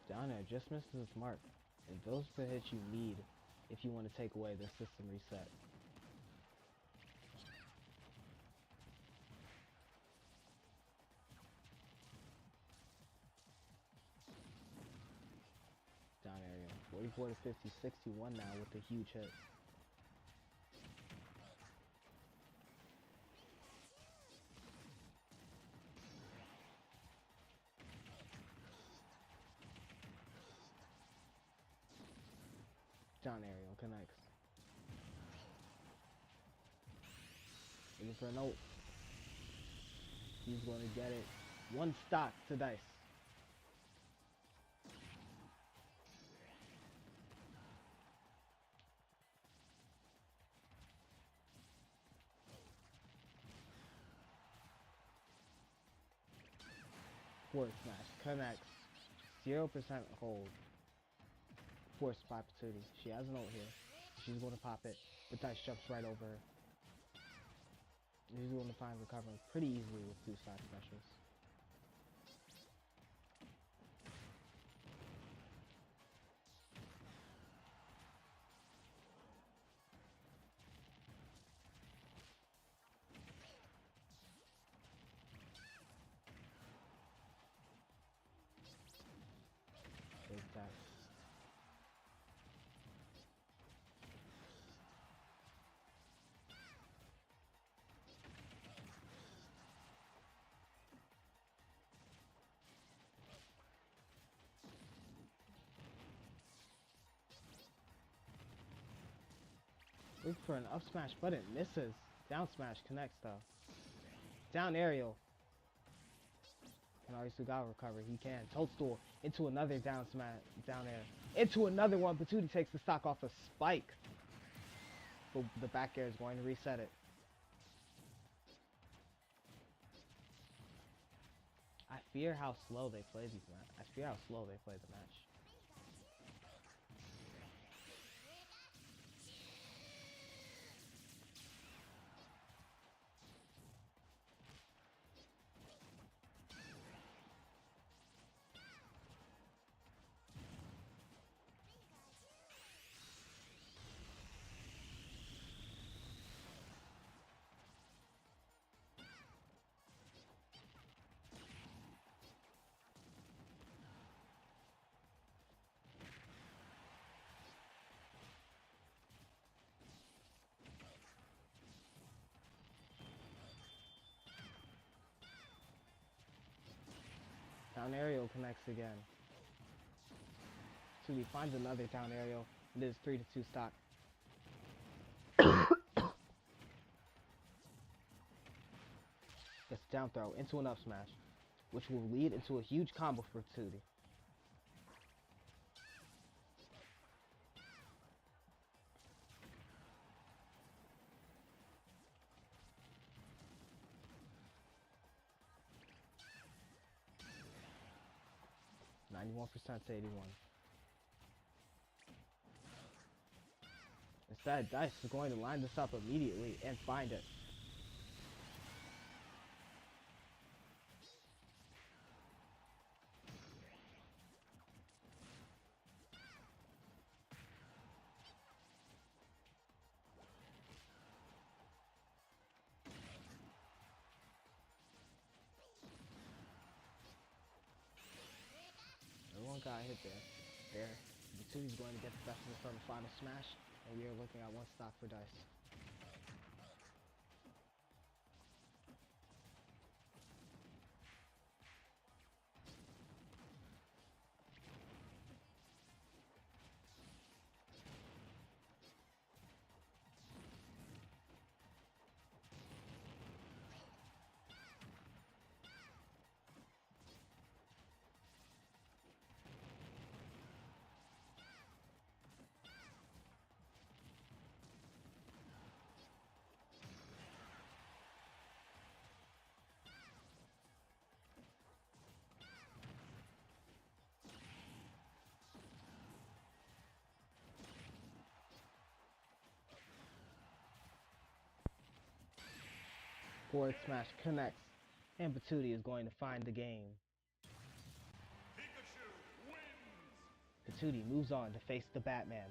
Down there just misses its mark, and those are the hits you need if you want to take away the system reset. Down area, 44 to 50, 61 now with a huge hit. Down aerial connects. Looking for a note. He's going to get it. One stock to dice. Forward smash connects. 0% hold. Force by Patootie. She has an ult here. She's going to pop it. The dice jumps right over her. She's going to find recovering pretty easily with 2 side specials. Big dice. Look for an up smash, but it misses. Down smash connects though. Down aerial. And Arisugawa recover. He can. Toadstool into another down smash, down air. Into another one. Patootie takes the stock off a spike. But the back air is going to reset it. I fear how slow they play these matches. I fear how slow they play the match. Down aerial connects again. So he finds another down aerial. It is 3-2 stock. Gets down throw into an up smash, which will lead into a huge combo for Patootie. %to 81. Instead, Dice is going to line this up immediately and find it. Everyone got hit there. Batootie's going to get the best of it from the final smash, and we are looking at 1 stock for Dice. Forward smash connects, and Patootie is going to find the game. Patootie moves on to face the Batman.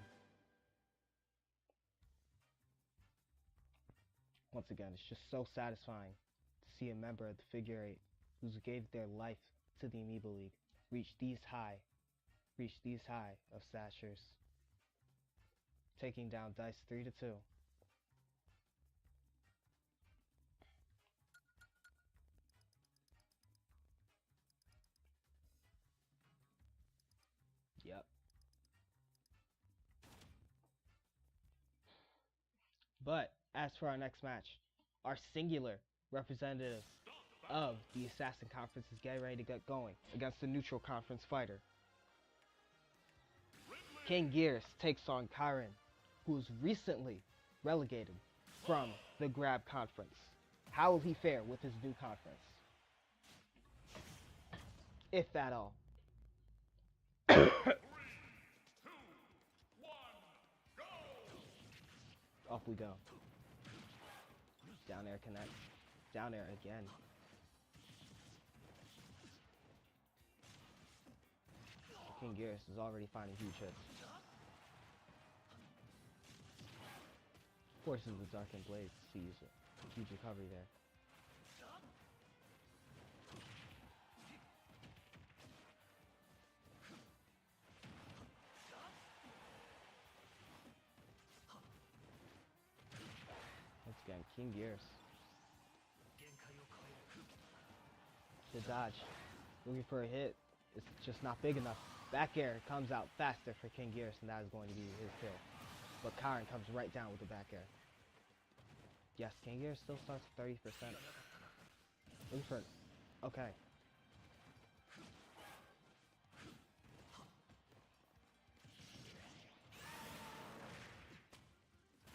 Once again, it's just so satisfying to see a member of the Figure 8 who gave their life to the Amiibo League reach these high of statures, taking down Dice 3-2. Yep. But as for our next match, our singular representative of the Assassin Conference is getting ready to get going against the neutral conference fighter. King Gears takes on Kyron, who was recently relegated from the Grab Conference. How will he fare with his new conference? If at all. 3, 2, 1, go! Off we go. Down air connect. Down air again. King Gears is already finding huge hits. Forces the Darkened Blade to use it. Huge recovery there. Once again, King Gears. The dodge. Looking for a hit. It's just not big enough. Back air comes out faster for King Gears, and that is going to be his kill. But Kyron comes right down with the back air. Yes, King Gears still starts at 30%. Looking for it. Okay.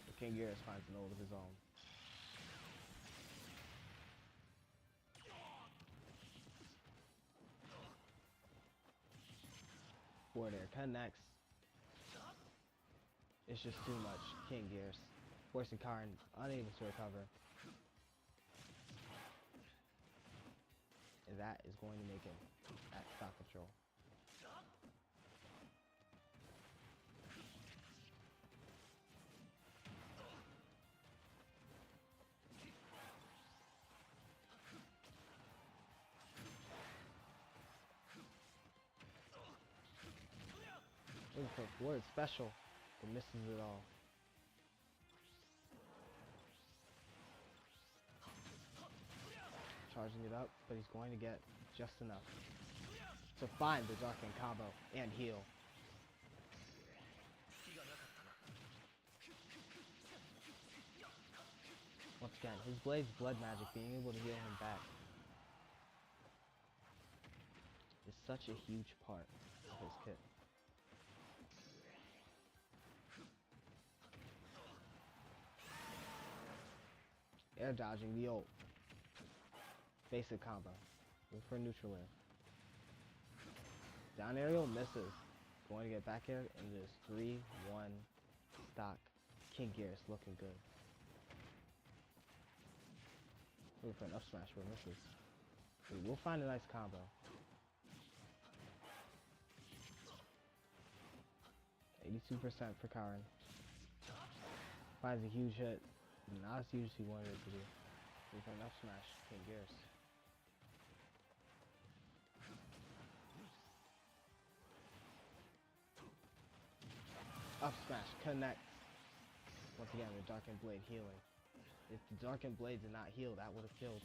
But King Gears finds an ult of his own. Forward air connects. It's just too much. King Gears. Forcing Kyron unable to recover. And that is going to make him at stock control. Looking for forward special, but misses it all. Charging it up, but he's going to get just enough to find the Darken combo and heal. Once again, his Blade's blood magic being able to heal him back is such a huge part of his kit. Air dodging the ult. Basic combo. Look for a neutral air. Down aerial misses. Going to get back air and it is 3-1 stock. King Gears looking good. Looking for an up smash where it misses. We will find a nice combo. 82% for Kyron. Finds a huge hit. Not as huge as he wanted it to be. Looking for an up smash. King Gears. Up smash, connect. Once again, the Darkened Blade healing. If the Darkened Blade did not heal, that would have killed.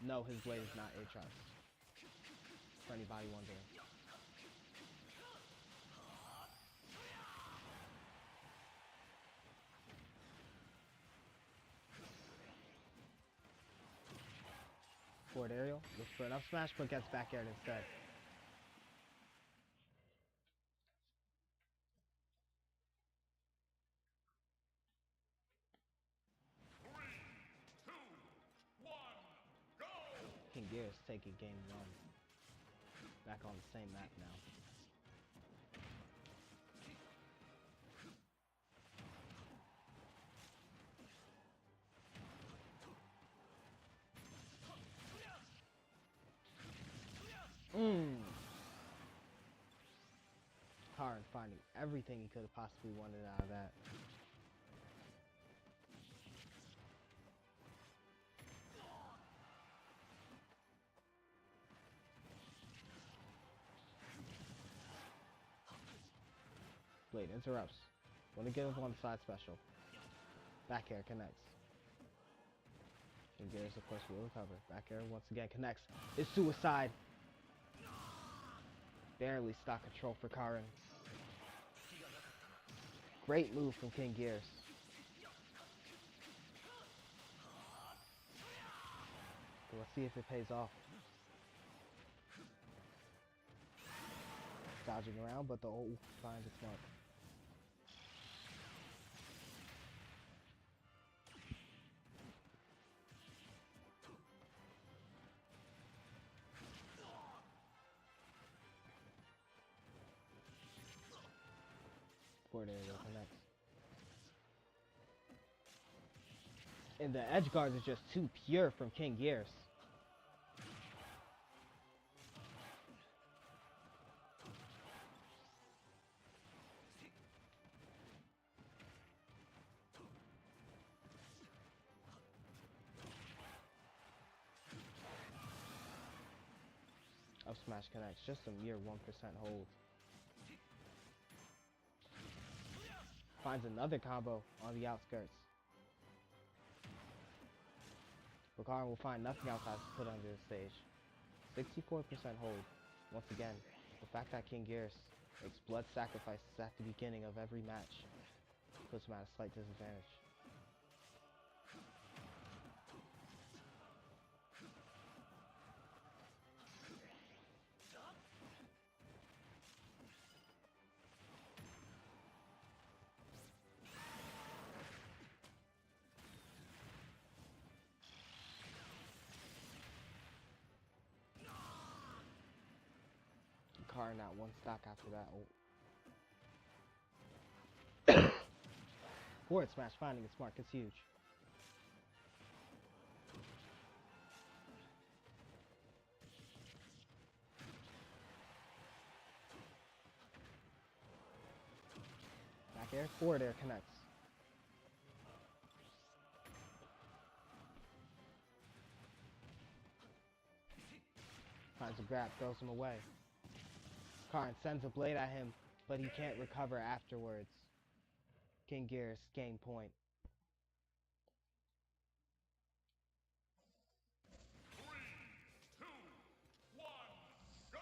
No, his blade is not A-Trust. For anybody wondering. Forward aerial, looks for an up smash, but gets back aired instead. King Gears taking game 1. Back on the same map now. Kyron finding everything he could have possibly wanted out of that. Blade interrupts. Want to get up on the side special. Back air connects. King Gears, of course, will recover. Back air once again connects. It's suicide. Barely stock control for Karin. Great move from King Gears. So let's see if it pays off. Dodging around, but the ult finds its mark. Forward area connects. And the edge guards are just too pure from King Gears. Up smash connects, just a mere 1% hold. Finds another combo on the outskirts. But Karin will find nothing else to put under the stage. 64% hold. Once again, the fact that King Gears makes blood sacrifices at the beginning of every match puts him at a slight disadvantage. Karin at one stock after that ult. Forward smash finding its mark is huge. Back air, forward air connects. Finds a grab, throws him away. Karin sends a blade at him, but he can't recover afterwards. King Gears gain point. 3, 2, 1, go!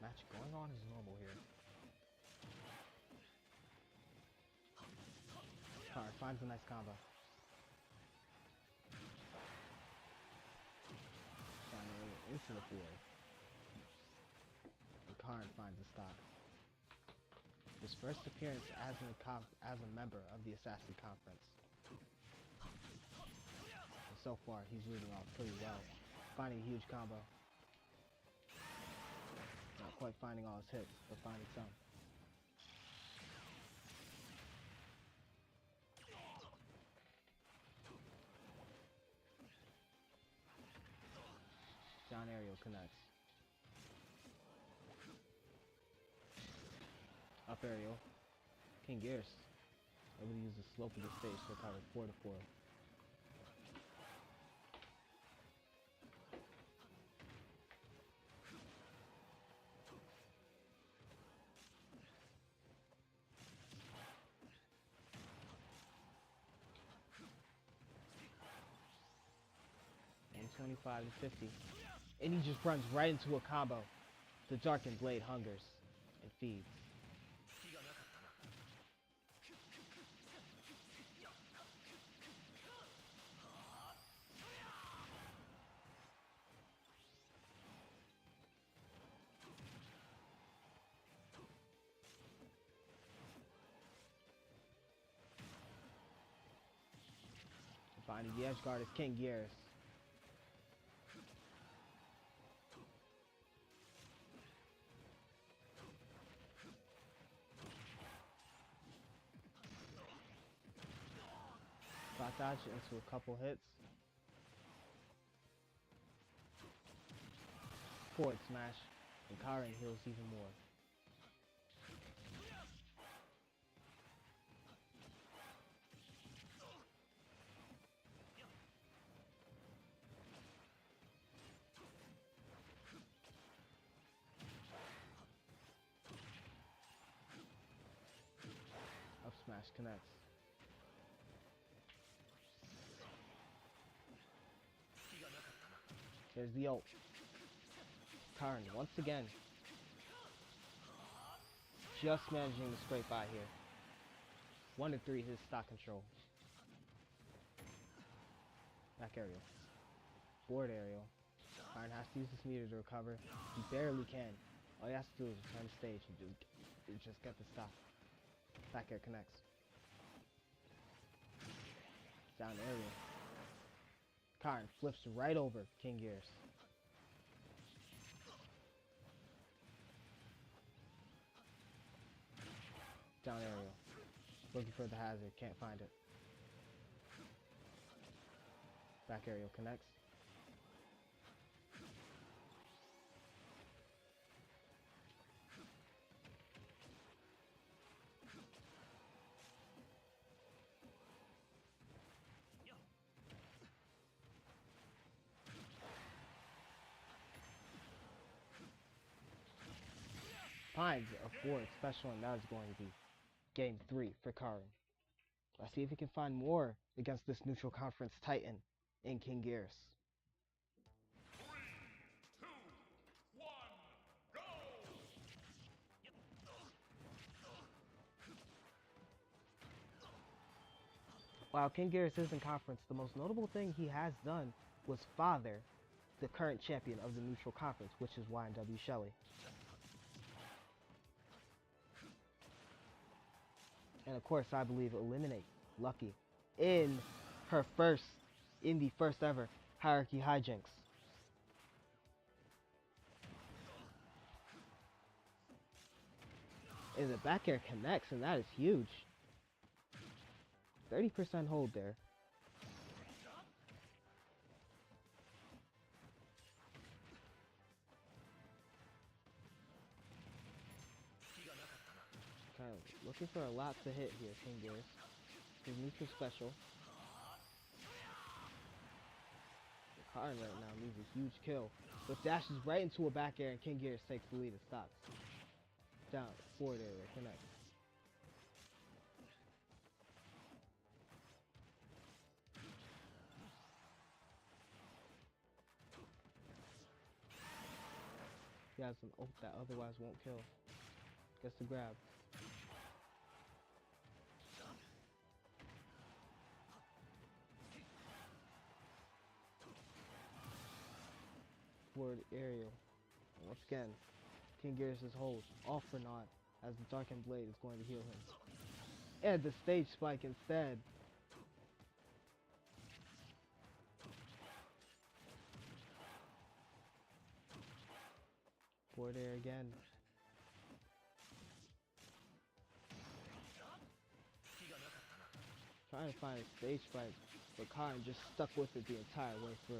Match going on as normal here. Karin finds a nice combo. Finally into the field. And Karin finds a stock. His first appearance as a member of the Assassin Conference. And so far, he's leading off pretty well. Finding a huge combo. Not quite finding all his hits, but finding some. Down aerial connects. Up aerial. King Gears able to use the slope of the stage to recover 4 to 4. And 25 to 50. And he just runs right into a combo. The Darkened Blade hungers and feeds. Finding the edge guard is King Gears. Spot dodge into a couple hits. Forward smash, and Karin heals even more. connects. There's the ult. Karn, once again, just managing to scrape by here. 1 and 3 his stock control. Back aerial. Forward aerial. Karn has to use this meter to recover. He barely can. All he has to do is return the stage and just get the stock. Back air connects. Down aerial. Karn flips right over King Gears. Down aerial. Looking for the hazard, can't find it. Back aerial connects. Finds a forward special, and that is going to be game 3 for Karn. Let's see if he can find more against this neutral conference titan in King Gears. 3, 2, 1, go! While King Gears is in conference, the most notable thing he has done was father the current champion of the neutral conference, which is YNW Shelly. And of course, I believe eliminate Lucky in the first ever Hierarchy Hijinx. And the back air connects, and that is huge. 30% hold there. Kind of looking for a lot to hit here, King Gears. His neutral special. Karn right now needs a huge kill, but dashes right into a back air, and King Gears takes the lead and stops. Down, forward area, connect. He has an ult that otherwise won't kill. Gets the grab. Forward aerial. And once again, King Gears' hold off for naught as the Darkened Blade is going to heal him. And the stage spike instead. Forward air again. Trying to find a stage spike, but Karn just stuck with it the entire way through.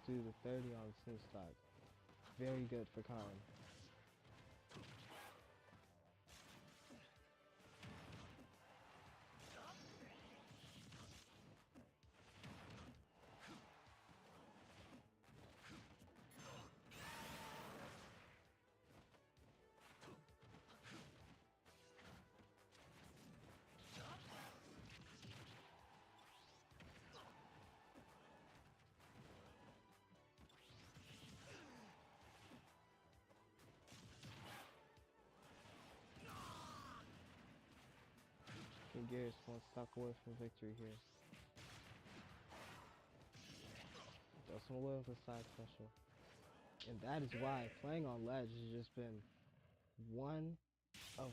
To 30 on the snooze stock. Very good for Karn. King Gears one stock away from victory here. Does some away with the side special. And that is why playing on ledge has just been one of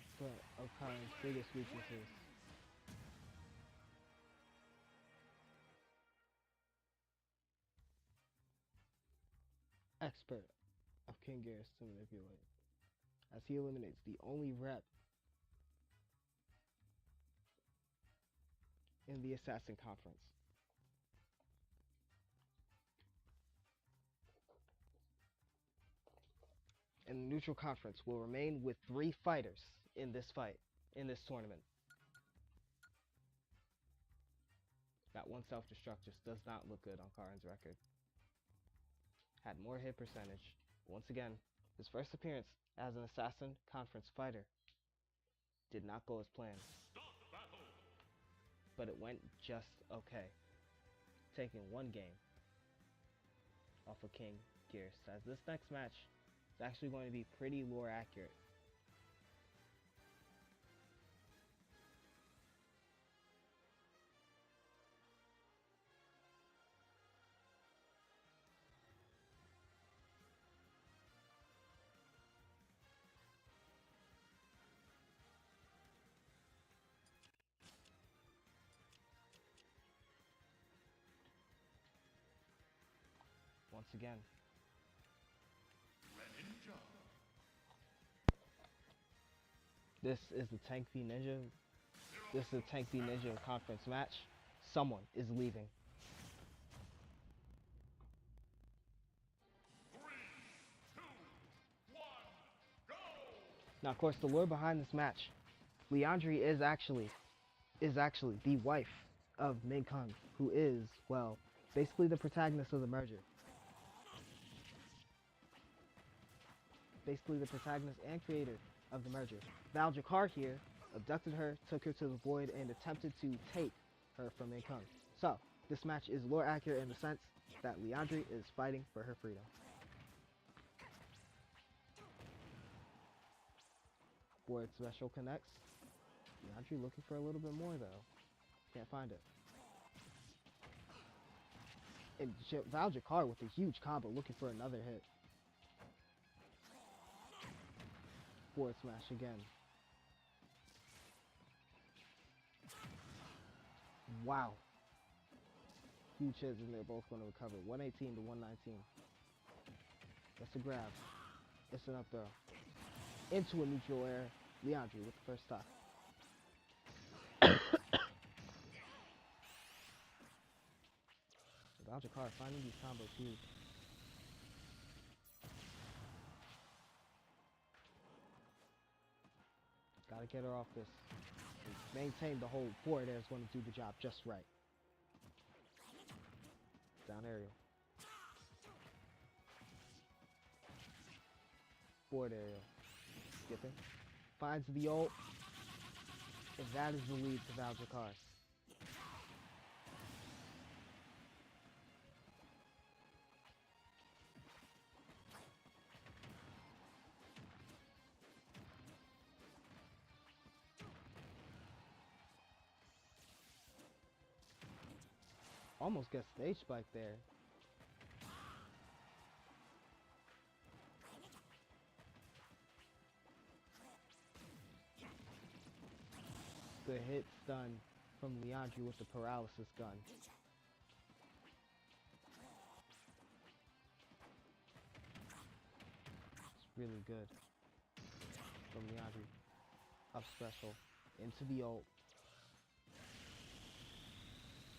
Karn's biggest weaknesses. Expert of King Gears to manipulate, as he eliminates the only rep in the Assassin Conference. And the neutral conference will remain with 3 fighters in this this tournament. That one self-destruct just does not look good on Karn's record. had more hit percentage. Once again, his first appearance as an Assassin Conference fighter did not go as planned, but it went just okay, taking one game off of King Gears, as this next match is actually going to be pretty lore accurate. Once again, this is the Tank v Ninja. This is a Tank v Ninja conference match. Someone is leaving. 3, 2, 1, go! Now, of course, the lore behind this match, Leandri is actually the wife of Minkun, who is, well, basically the protagonist of the merger. Basically the protagonist and creator of the merger. Val Jakar here abducted her, took her to the void, and attempted to take her from Minkun. So, this match is lore accurate in the sense that Leandri is fighting for her freedom. Void special connects. Leandri looking for a little bit more though. Can't find it. And Val Jakar with a huge combo looking for another hit. Forward smash again. Wow. Huge hits and they're both going to recover. 118 to 119. That's a grab. It's an up throw. Into a neutral air. Leandri with the first stop. Val Jakar finding these combos huge. Gotta get her off this. Maintain the whole forward air is going to do the job just right. Down aerial. Forward aerial. Skipping. Finds the ult. And that is the lead to Val Jakar. Almost gets stage spike there. Good hit stun from Leandri with the paralysis gun. It's really good from Leandri. Up special into the ult.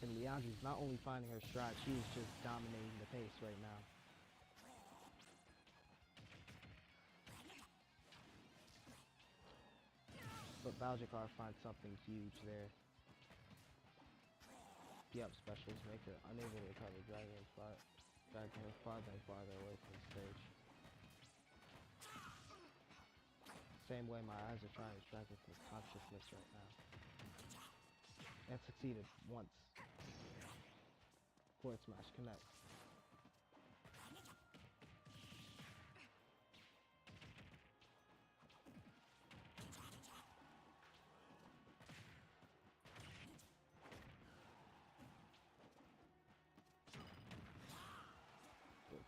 And Leandri's not only finding her stride, she is just dominating the pace right now. But Val Jakar finds something huge there. The up specials make her unable to recover, dragging her farther and farther away from the stage. Same way my eyes are trying to strike with consciousness right now. And succeeded once. Forward smash connects.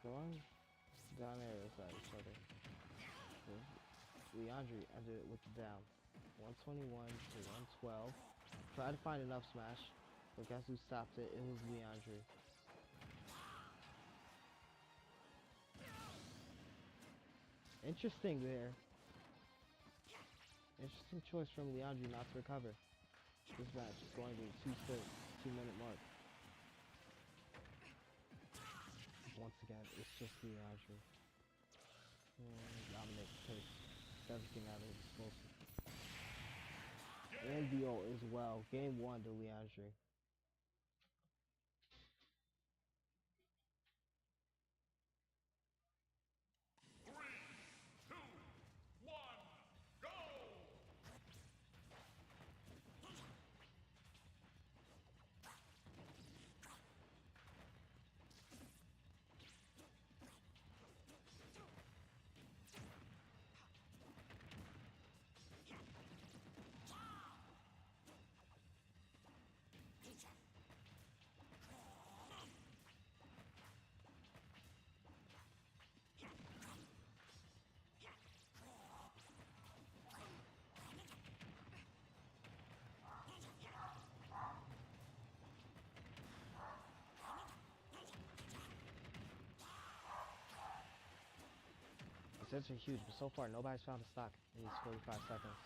Going down there beside each other. Leandri ended it with the down. 121 to 112. Tried to find an up smash, but guess who stopped it? It was Leandri. Interesting there. Interesting choice from Leandri not to recover. This match is going to be 2-minute mark. Once again, it's just Leandri. Dominate the pace. Everything out of his disposal. And the ult as well. Game 1 to Leandri. Essentially huge, but so far nobody's found a stock in these 45 seconds.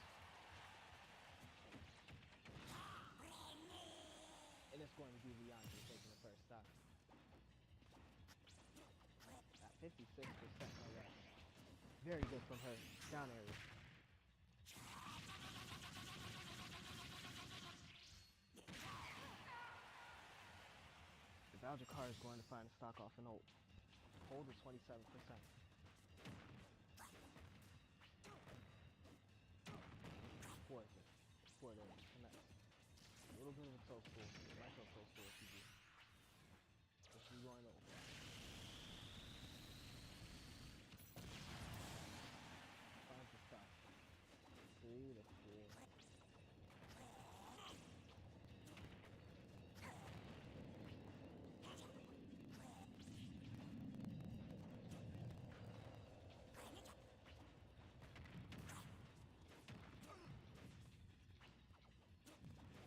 And it's going to be Leandre taking the first stock. At 56%, no less. Very good from her. Down area. The Bowser car is going to find a stock off an ult. Hold at 27%. Fourth. For the connect. A little bit of a toe school. Micro toe school if you do. But she's going over. Finds the stock. 3 to 4.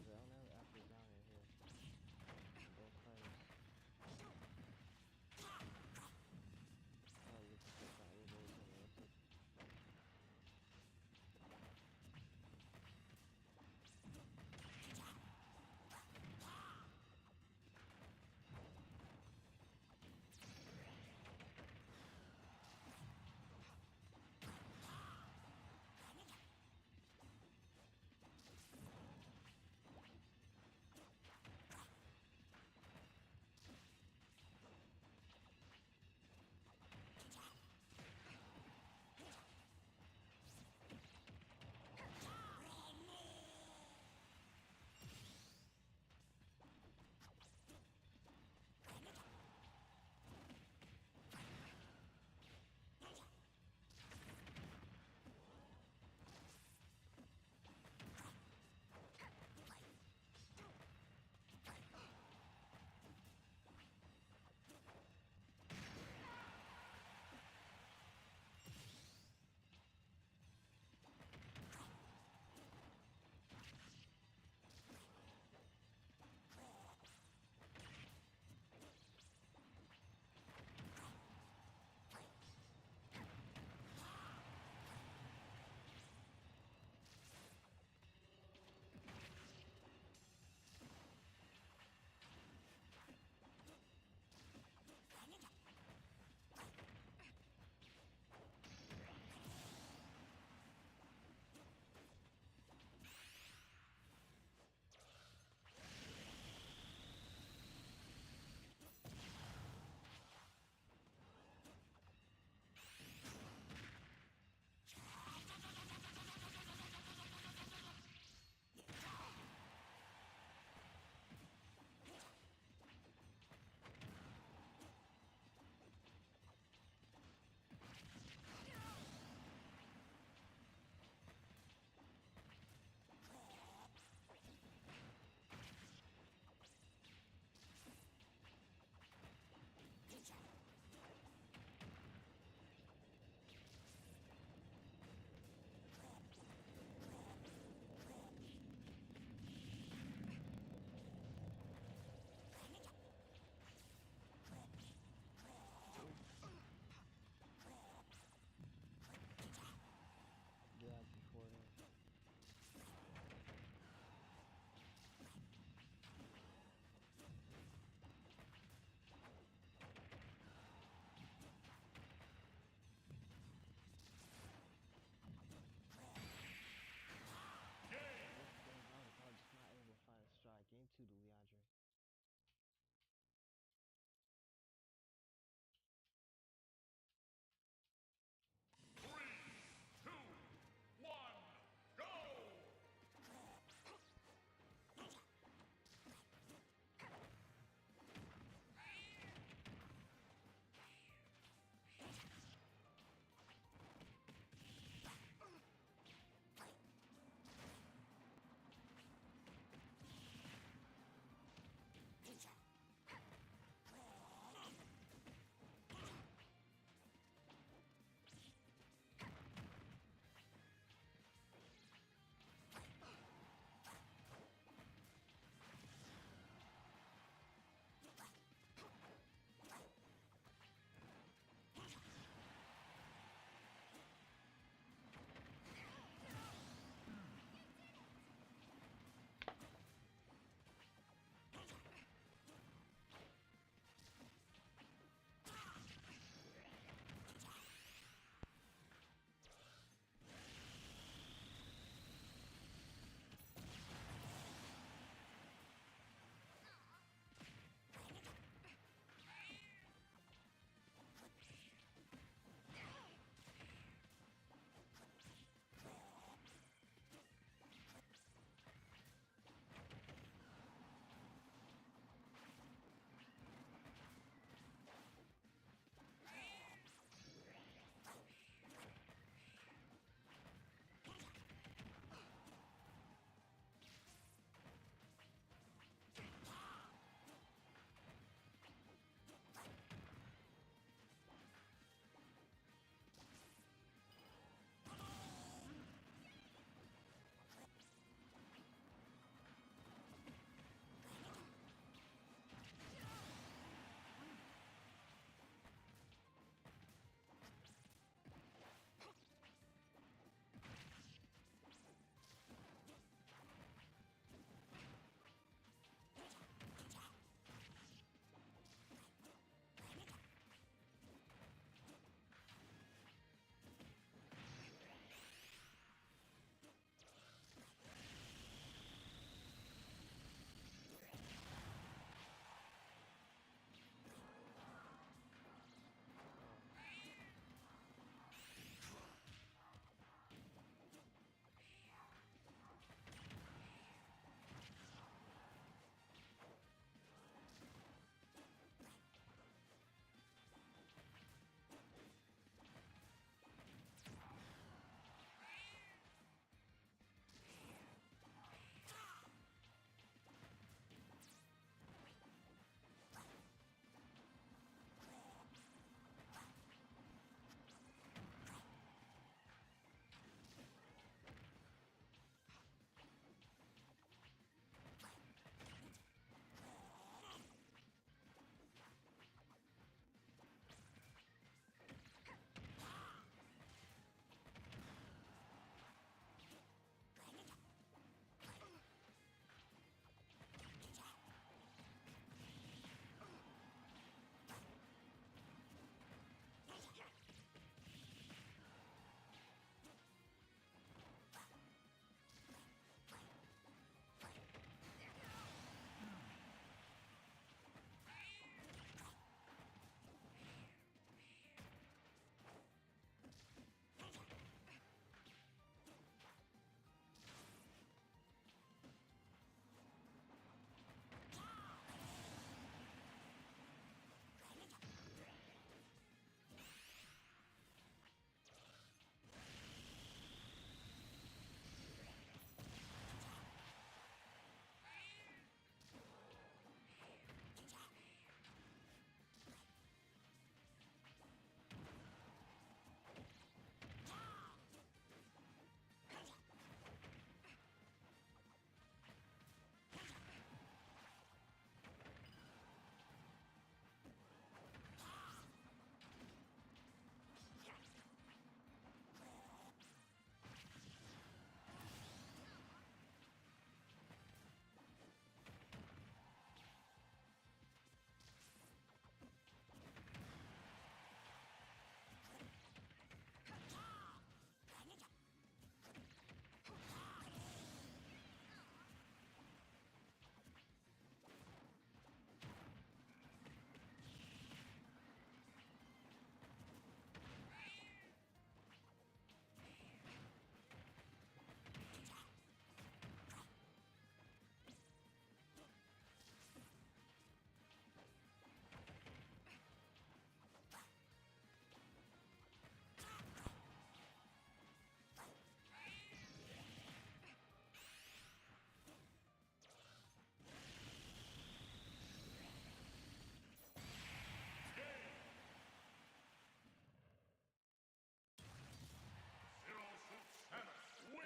Down there after down here. Both players.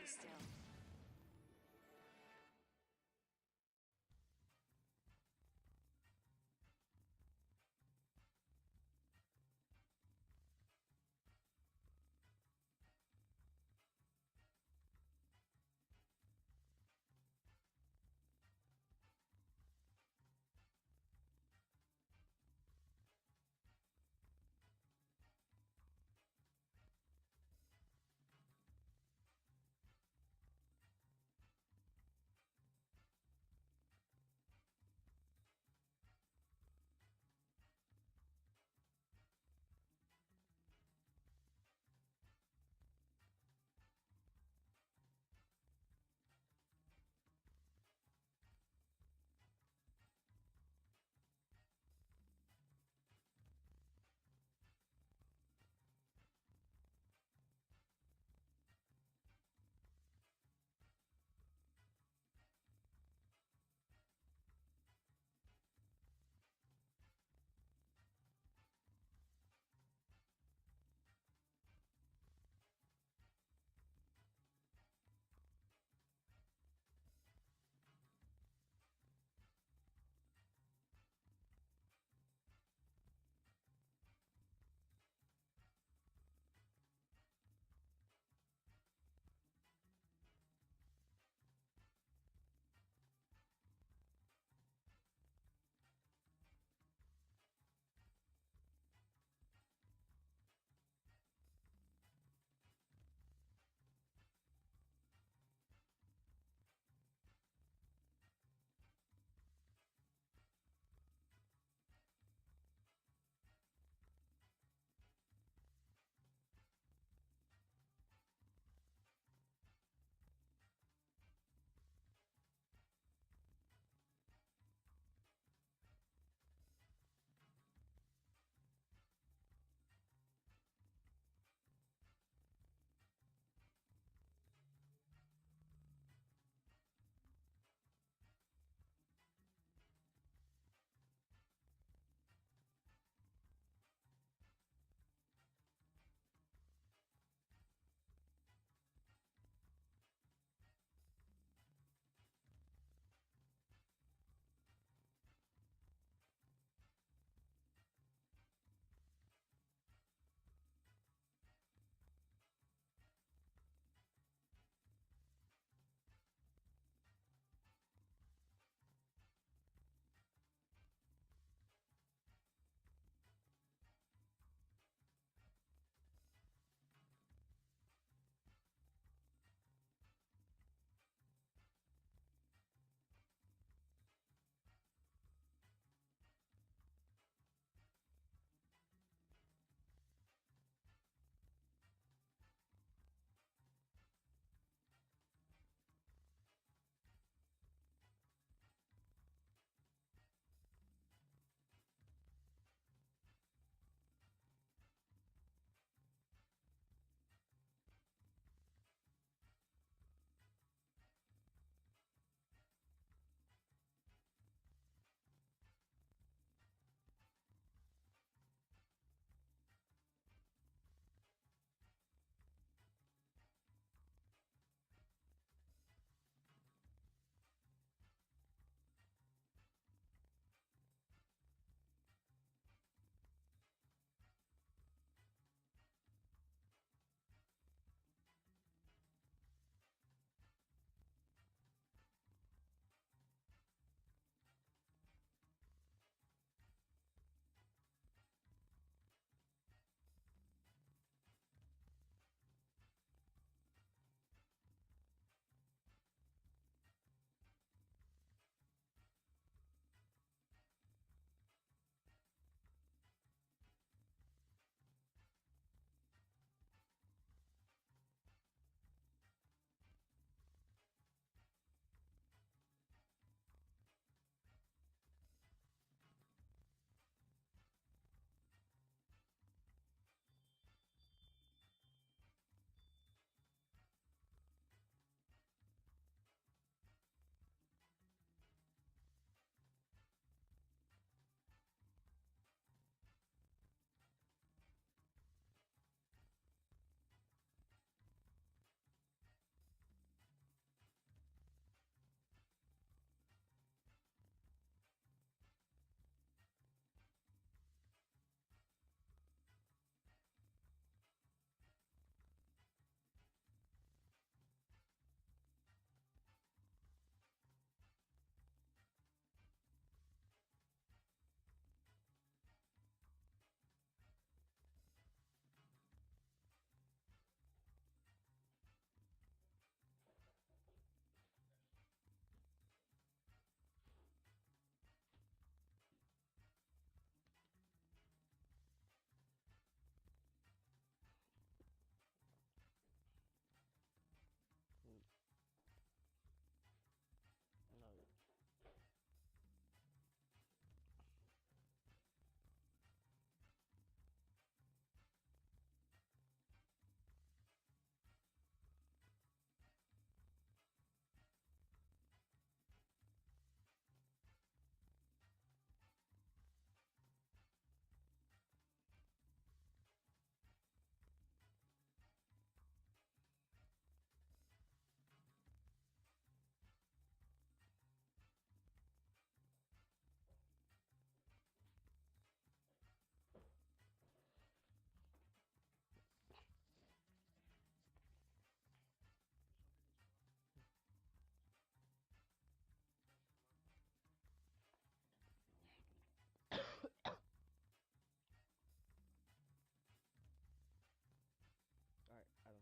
still.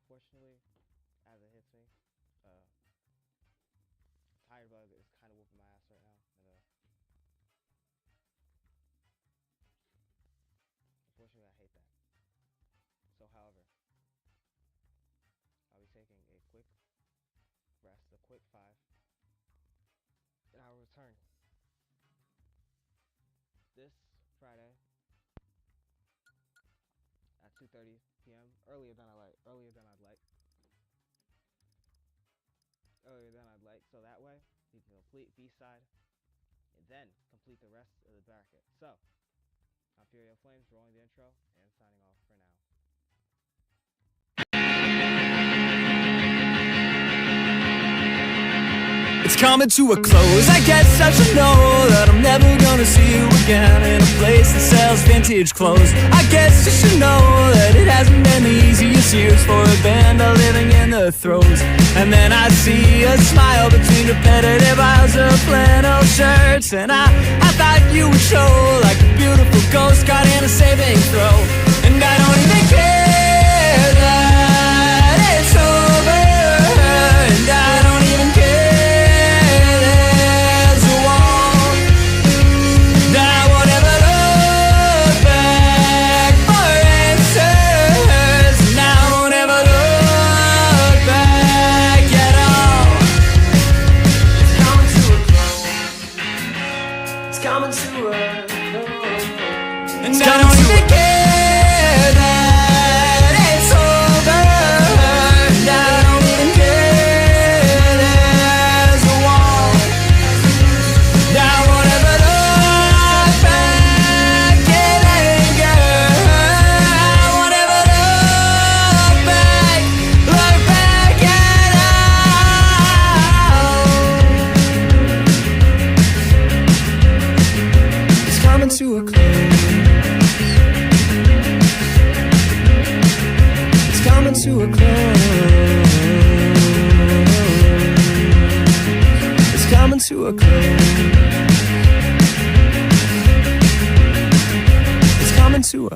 unfortunately, as it hits me. Tired bug is kind of whooping my ass right now, and unfortunately, I hate that. So, however, I'll be taking a quick rest, a quick 5, and I'll return this Friday at 2:30 p.m. Earlier than I'd like, so that way you can complete B-side and then complete the rest of the bracket. So, I'm Furio Flames, rolling the intro and signing off for now. It's coming to a close, I guess I should know that I'm never gonna see you again in a place that sells vintage clothes. I guess you should know that it hasn't been the easiest years for a band living in the throes. And then I see a smile between repetitive aisles of flannel shirts, and I thought you would show like a beautiful ghost caught in a saving throw. And I don't even care that it's over, and I don't even care to a close. It's coming to a close. It's coming to a close. It's coming to a